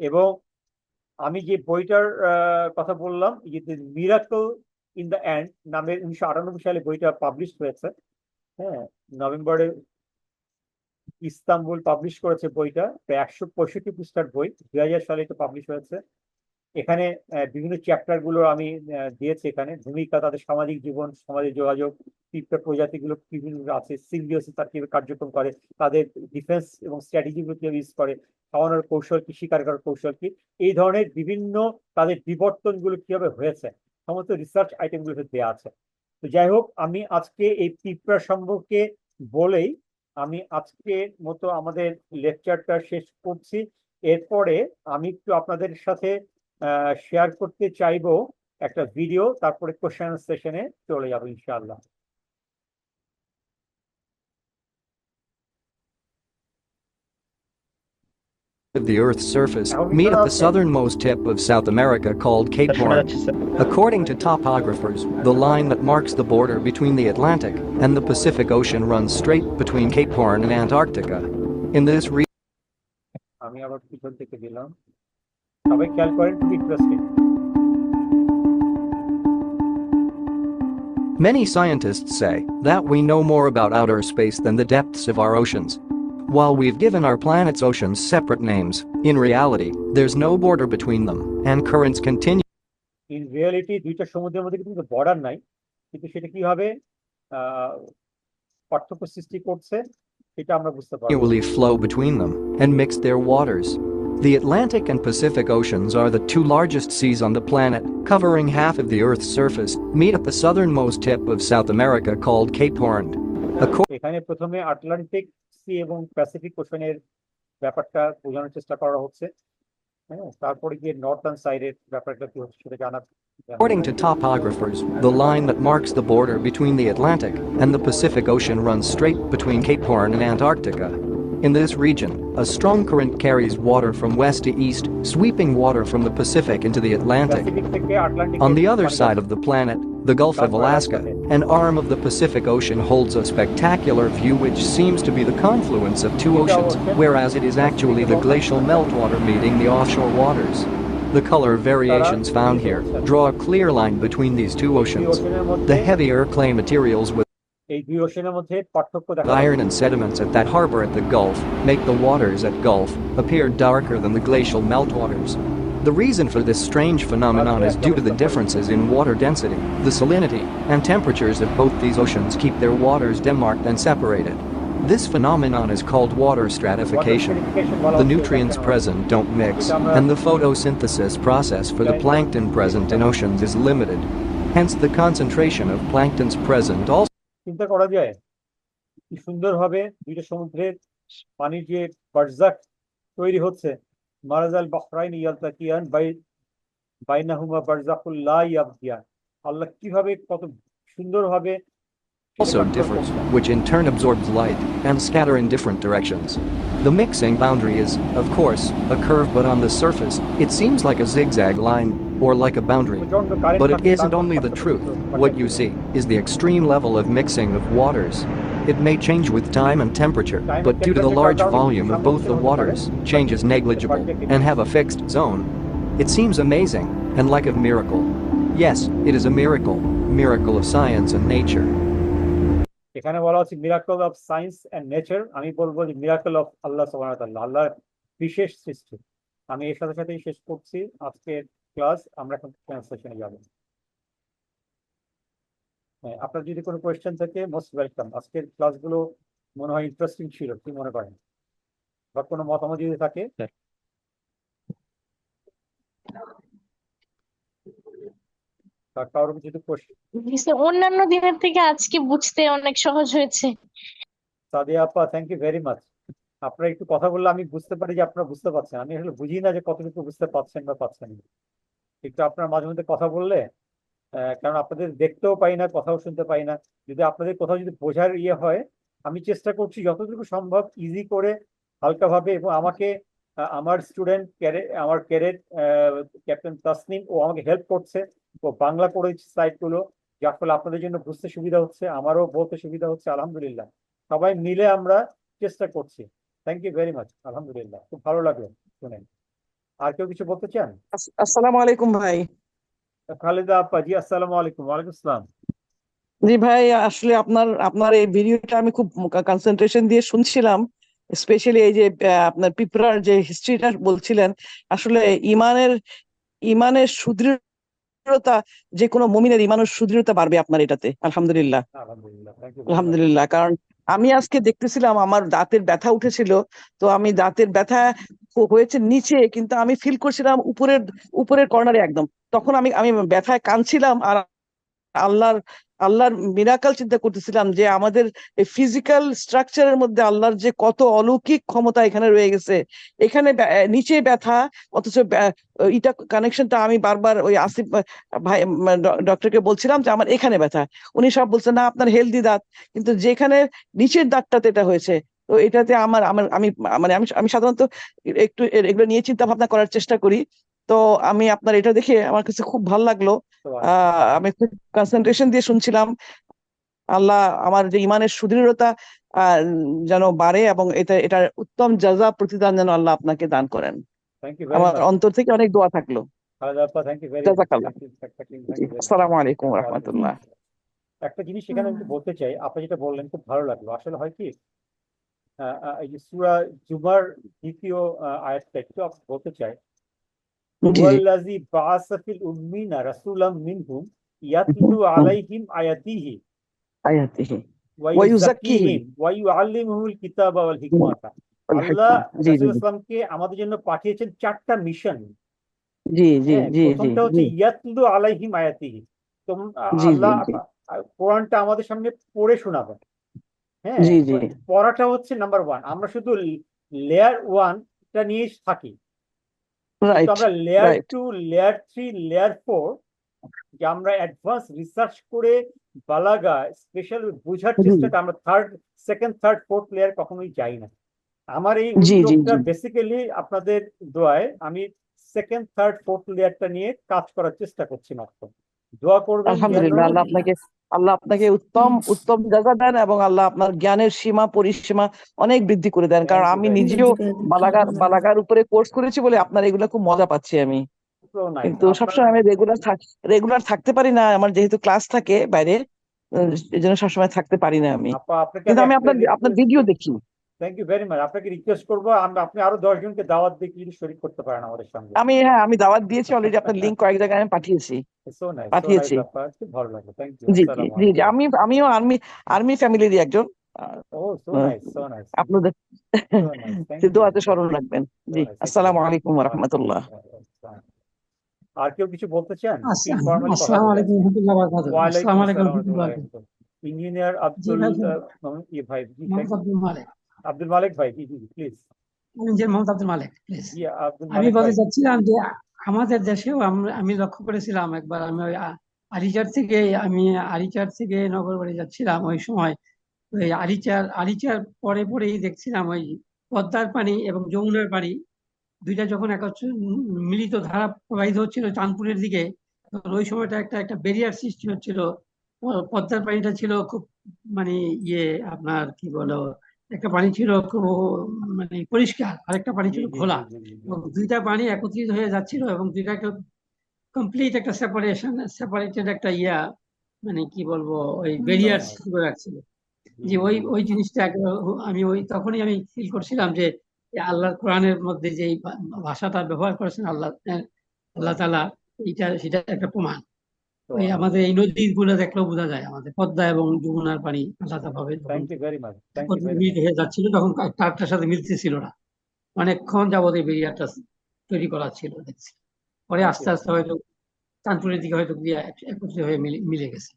এবং আমি যে বইটার কথা বললাম, মিরাকল ইন দ্য এন্ড নামের 1998 সালে বইটা পাবলিশ হয়েছে। হ্যাঁ, নভেম্বরে ইস্তাম্বুল পাবলিশ করেছে বইটা। প্রায় 165 পৃষ্ঠার বই, 2000 সালে এটা পাবলিশ হয়েছে। এখানে বিভিন্ন চ্যাপ্টার গুলো আমি দিয়েছি। এখানে ভূমিকা, তাদের সামাজিক জীবন, সমাজের যোগাযোগ, পিঁপড়া প্রজাতিগুলো বিভিন্ন আছে, সিম্বিওসিস তার কিভাবে কার্যক্রম করে, তাদের ডিফেন্স এবং স্ট্র্যাটেজি গুলো কিভাবে ইউজ করে, খাওয়ানোর কৌশল কি, শিকার করার কৌশল কি, এই ধরনের বিভিন্ন তাদের বিবর্তন গুলো কিভাবে হয়েছে, সমস্ত রিসার্চ আইটেম গুলো দেওয়া আছে। তো যাই হোক, আমি আজকে এই পিঁপড়া সম্পর্কে বলেই আমি আজকে মতো আমাদের লেকচারটা শেষ করছি। এরপরে আমি একটু আপনাদের সাথে শেয়ার করতে চাইবো একটা ভিডিও, তারপরে কোশ্চেন সেশনে চলে যাবো ইনশাআল্লাহ। Of the Earth's surface meet at the southernmost tip of South America called Cape Horn. According to topographers, the line that marks the border between the Atlantic and the Pacific Ocean runs straight between Cape Horn and Antarctica. In this region, আমি আবার পিছন থেকে দিলাম, সবাই খেয়াল করেন, খুব interesting. many scientists say that we know more about outer space than the depths of our oceans. While we've given our planet's oceans separate names, in reality, there's no border between them, and currents continue. In reality দুইটা সমুদ্রের মধ্যে কিন্তু border নাই, কিন্তু সেটা কিভাবে পার্থক্য সৃষ্টি করছে সেটা আমরা বুঝতে পারবো। Continually flow between them and mix their waters. The Atlantic and Pacific Oceans are the two largest seas on the planet, covering half of the Earth's surface, meet at the southernmost tip of South America called Cape Horn. এখানে প্রথমে Atlantic C এবং Pacific ওশনের ব্যাপারটা বোঝানোর চেষ্টা করা হচ্ছে, হ্যাঁ, তারপরে গিয়ে নর্দার্ন সাইডের ব্যাপারটা কি হচ্ছে সেটা জানা। According to topographers, the line that marks the border between the Atlantic and the Pacific Ocean runs straight between Cape Horn and Antarctica. In this region, a strong current carries water from west to east, sweeping water from the Pacific into the Atlantic. On the other side of the planet, the Gulf of Alaska, an arm of the Pacific Ocean, holds a spectacular view which seems to be the confluence of two oceans, whereas it is actually the glacial meltwater meeting the offshore waters. The color variations found here draw a clear line between these two oceans. The heavier clay materials with iron and sediments at that harbor at the Gulf make the waters at Gulf appear darker than the glacial meltwaters. The reason for this strange phenomenon is due to the differences in water density, the salinity, and temperatures of both these oceans keep their waters demarked and separated. This phenomenon is called water stratification. The nutrients present don't mix, and the photosynthesis process for the plankton present in oceans is limited. Hence the concentration of planktons present also. চিন্তা করা যায় কি সুন্দরভাবে দুইটা সমুদ্রের পানির যে বারজাখ তৈরি হচ্ছে, মারাজাল বাহরাইন ইয়ালতাকিয়ান বাইনাহুমা বারজাকুল লা ইয়াবগিয়ান, আল্লাহ কিভাবে কত সুন্দরভাবে also differs, which in turn absorbs light and scatter in different directions. The mixing boundary is, of course, a curve, but on the surface, it seems like a zigzag line or like a boundary. But it isn't only the truth. What you see is the extreme level of mixing of waters. It may change with time and temperature, but due to the large volume of both the waters, change is negligible and have a fixed zone. It seems amazing and like a miracle. Yes, it is a miracle of science and nature. এখানে বলা হচ্ছে miracle of science and nature, আমি বলবো যে miracle of আল্লাহ সুবহানাহু ওয়া তাআলা, আল্লাহর বিশেষ সৃষ্টি। আমি এর সাথে সাথেই শেষ করছি আজকের ক্লাস। আমরা এখন ট্রান্সলেশনে যাব। হ্যাঁ, আপনার যদি কোনো কোয়েশ্চেন থাকে মোস্ট ওয়েলকাম। আজকের ক্লাসগুলো মনে হয় ইন্টারেস্টিং ছিল, কি মনে করেন? বা কোনো মতামত যদি থাকে। স্যার বা কারোর যদি কোয়েশ্চেন। অন্যান্য দিনের থেকে আজকে বুঝতে অনেক সহজ হয়েছে। সাদিয়া আপা, থ্যাংক ইউ ভেরি মাচ। আপনারা একটু কথা বললে আমি বুঝতে পারি যে আপনারা বুঝতে পারছেন। আমি আসলে বুঝি না যে কতটুকু বুঝতে পারছেন বা পারছেন না। একটু আপনারা মাঝে মধ্যে কথা বললে, কারণ আপনাদের দেখতেও পাই না, কথাও শুনতে পাই না। যদি আপনাদের কোথাও যদি বোঝার ইয়ে হয়, আমি চেষ্টা করছি যতটুকু সম্ভব ইজি করে, হালকাভাবে। এবং আমাকে আমার স্টুডেন্ট আমার ক্যাডেট ক্যাপ্টেন তাসনিম, ও আমাকে হেল্প করছে। ও বাংলা করেছে সাইটগুলো, যার ফলে আপনাদের জন্য বুঝতে সুবিধা হচ্ছে, আমারও বলতে সুবিধা হচ্ছে। আলহামদুলিল্লাহ, সবাই মিলে আমরা চেষ্টা করছি। Thank you very much. আলহামদুলিল্লাহ, খুব ভালো লাগলো শুনে। আর কেউ কিছু বলতে চান? আসসালামু আলাইকুম ভাই। খালেদা আপা, জি আসসালামু আলাইকুম। ওয়ালাইকুম আসসালাম। জি ভাই, আসলে আপনার আপনার এই ভিডিওটা আমি খুব কনসেন্ট্রেশন দিয়ে শুনছিলাম। স্পেশালি এই যে আপনার পিঁপড়ার যে হিস্ট্রিটা বলছিলেন, আসলে ইমানের ইমানের সুদৃঢ়তা, যে কোনো মুমিনের ইমানের সুদৃঢ়তা বাড়বে আপনার এটাতে। আলহামদুলিল্লাহ, আলহামদুলিল্লাহ, থ্যাংক ইউ ভেরি মাচ। আলহামদুলিল্লাহ। কারণ আমি আজকে দেখতেছিলাম আমার দাঁতের ব্যথা উঠেছিল, তো আমি দাঁতের ব্যথা হয়েছে নিচে, কিন্তু আমি ফিল করছিলাম উপরের উপরের কর্নারে একদম। তখন আমি আমি ব্যথায় কাঁদছিলাম আর আল্লাহর আল্লাহর মিরাকল চিন্তা করতেছিলাম যে আমাদের এই ফিজিক্যাল স্ট্রাকচারের মধ্যে আল্লাহর যে কত অলৌকিক ক্ষমতা এখানে রয়ে গেছে। এখানে নিচে ব্যথা, অথচ এটা কানেকশনটা আমি বারবার ওই আসিফ ভাই ডক্টরকে বলছিলাম যে আমার এখানে ব্যথা। উনি সব বলছেন না, আপনার হেলদি দাঁত, কিন্তু যেখানে নিচের দাঁতটাতে এটা হয়েছে। তো এটাতে আমার আমার আমি মানে আমি আমি সাধারণত একটু এগুলো নিয়ে চিন্তা ভাবনা করার চেষ্টা করি। তো আমি আপনার এটা দেখে আমার কাছে খুব ভালো লাগলো। আমি খুব কনসেন্ট্রেশন দিয়ে শুনছিলাম। আল্লাহ আমার যে ইমানের সুদৃঢ়তা যেন বাড়ে, এবং এটার উত্তম জাযা প্রতিদান যেন আল্লাহ আপনাকে দান করেন। থ্যাংক ইউ ভেরি আমার মাচ। অন্তর থেকে অনেক দোয়া থাকলো। খালেদা আপা, থ্যাংক ইউ ভেরি মাচ। জাযাকাল্লাহ। জি, আসসালামু আলাইকুম ওয়া রাহমাতুল্লাহ। একটা জিনিস এখানে আমি একটু বলতে চাই, আপনি যেটা বললেন খুব ভালো লাগলো। আসলে হয় কি, এই যে সূরা জুমার দ্বিতীয় আয়াতটা একটু আপনি বলতে চাই। জি জি। ওয়াল্লাযী বাআসা ফিল উম্মিনা রাসূলাম মিনহুম ইয়াতলু আলাইহিম আয়াতিহি আয়াতিহি ওয়া ওয়া ইউযাক্কিহিম ইউযাক্কিহিম ওয়া ইউআল্লিমুহুল কিতাবা ওয়াল হিকমাতা। ওয়াল আল্লাহ হিকমা। জি জি রাসূল ইসলামকে আমাদের জন্য পাঠিয়েছেন 4টা মিশন। জি জি হ্যাঁ, জি জি প্রথমটা হচ্ছে জি ইয়াতলু আলাইহিম আয়াতিহি। তো জি জি আল্লাহ জি কোরআনটা আমাদের সামনে পড়ে শোনাবেন। হ্যাঁ, জি জি। পড়াটা হচ্ছে নাম্বার ওয়ান। আমরা শুধু লেয়ার ওয়ানটা নিয়ে থাকি, কিন্তু রাইট আমরা লেয়ার রাইট। 2, লেয়ার 3, লেয়ার 4 যে আমরা অ্যাডভান্স রিসার্চ করে বালাগা স্পেশাল বোঝার চেষ্টাটা আমরা সেকেন্ড, থার্ড, ফোর্থ লেয়ার কখনোই যাই না। আমার এই জি জি উদ্যোগটা জি। বেসিক্যালি আপনাদের দোয়ায় আমি সেকেন্ড, থার্ড, ফোর্থ লেয়ারটা নিয়ে কাজ করার চেষ্টা করছি মাত্র। দোয়া করবেন যেন। আলহামদুলিল্লাহ, আল্লাহ আপনাকে উত্তম উত্তম জাযা দেন, এবং আল্লাহ আপনার জ্ঞানের সীমা পরিসীমা অনেক বৃদ্ধি করে দেন। কারণ থ্যাংক ইউ আমি ভেরি নিজেও বালাগার উপরে কোর্স করেছি বলে আপনার এগুলো খুব মজা পাচ্ছি আমি। মাচ। কিন্তু আপনার সবসময় আমি রেগুলার থাকতে পারি না, আমার যেহেতু ক্লাস থাকে বাইরে, এই জন্য সবসময় থাকতে পারি না আমি। আপা, আপনাকে কিন্তু আমি আমি একটা আপনার রিকোয়েস্ট, ভিডিও দেখি। Thank you very much. আপনাকে রিকোয়েস্ট করবো, আপনি আরো 10 জনকে দাওয়াত দিয়ে যদি শরীক করতে পারেন আমাদের সঙ্গে। আমি দাওয়াত দিয়েছি অলরেডি, আপনার লিঙ্ক কয়েক জায়গায় আমি পাঠিয়েছি সো নাইস, সো নাইস পাঠিয়েছি। আপা, খুব ভালো লাগলো। Thank you. জি জি আসসালামু জি জি। আলাইকুম। আমিও আর্মি ফ্যামিলিরই একজন। Oh so ah, nice, so nice, আপনাদের সো নাইস। থ্যাংক ইউ, দোয়াতে স্মরণ রাখবেন। So ji, nice. Thank you আসসালামু ভেরি মাচ। আলাইকুম ওয়া রাহমাতুল্লাহ। আর কেউ কিছু বলতে চান? আচ্ছা, প্লিজ ফর্মালি কথা আসসালামু বলেন। আলাইকুম রহমতুল্লাহ বারাকাতুহু। ওয়ালাইকুম আসসালামু আলাইকুম আসসালাম ওয়া রহমতুল্লাহ রাহমাতুল্লাহি ওয়া বারাকাতুহু। বারাকাতুহু। ইঞ্জিনিয়ার জি আব্দুল ভাই, ভাই, জি থ্যাংক মোহাম্মদ আব্দুল মালেক। আব্দুল মালিক ভাই, জি জি please. Engineer Mohammad Abdul Malek, please. জি আব্দুল আমি মালিক বলতে ভাই। চাচ্ছিলাম যে আমাদের দেশেও আমি লক্ষ্য করেছিলাম একবার, আমি ওই আরিচার থেকে নগরবাড়ি যাচ্ছিলাম। ওই সময় ওই আরিচার পরে পরেই দেখছিলাম ওই পদ্মার পানি এবং যমুনার পানি দুইটা যখন একত্রে মিলিত ধারা প্রবাহিত হচ্ছিল চাঁদপুরের দিকে, তখন ওই সময়টা একটা একটা ব্যারিয়ার সৃষ্টি হচ্ছিল। পদ্মার পানিটা ছিল খুব মানে ইয়ে, আপনার কি বলো, একটা পানি ছিল খুব মানে পরিষ্কার, আরেকটা পানি জি ছিল জি ঘোলা, জি জি জি জি। এবং দুইটা পানি একত্রিত হয়ে যাচ্ছিল এবং দুইটাকে কমপ্লিট একটা সেপারেটেড একটা মানে কি বলবো ওই ব্যারিয়ার সৃষ্টি করে রাখছিল। যে ওই জিনিসটা আমি তখনই আমি ফিল করছিলাম যে আল্লাহর কোরআনের মধ্যে যে ভাষাটা ব্যবহার করেছেন আল্লাহ তাআলা, সেটা একটা প্রমাণ। ওই আমাদের এই নদীগুলো দেখলেও বোঝা যায়, আমাদের পদ্মা এবং যমুনার পানি আলাদা ভাবে thank you very much, thank you very মিলিত হয়ে যাচ্ছিল, তখন তারটার সাথে মিলতেছিল না, অনেকক্ষণ যাবত এই ব্যারিয়ারটা তৈরি করা ছিল দেখছি। পরে আস্তে আস্তে হয়তো কানপুরের দিকে হয়তো গিয়ে একত্রিত হয়ে মিলে গেছে।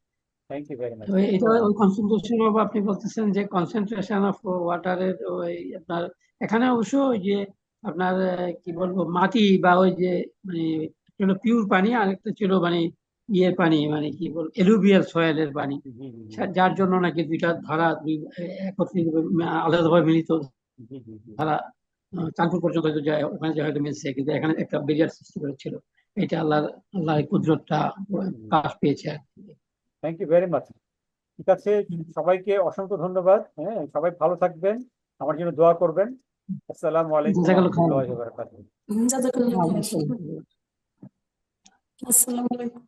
Thank you very much. তো এটা ওই কনসেন্ট্রেশন অফ, আপনি বলতেছেন যে কনসেন্ট্রেশন অফ ওয়াটারের ওই আপনার এখানে অবশ্য ওই যে আপনার কি বলবো মাটি বা ওই যে মানে ছিল পিওর পানি, আর একটা ছিল মানে ইয়ের পানি, মানে কি বলবো এলুভিয়াল সয়েলের পানি, যার জন্য নাকি দুইটা ধারা একত্রিত আলাদাভাবে মিলিত ধারা কানপুর পর্যন্ত হয়তো যায়, ওখানে যে হয়তো মিলছে, কিন্তু এখানে একটা ব্যারিয়ার সৃষ্টি করেছিল। এটা আল্লাহ কুদরতটা কাজ পেয়েছে আর কি। Thank you very much. ঠিক আছে, সবাইকে অসংখ্য ধন্যবাদ। হ্যাঁ, সবাই ভালো থাকবেন, আমার জন্য দোয়া করবেন। আসসালামু আলাইকুম ওয়া জাযাকাল্লাহ রাহমাতুল্লাহি ওয়া বারাকাতুহু। জাযাকাল্লাহ খাইর। আসসালামু আলাইকুম।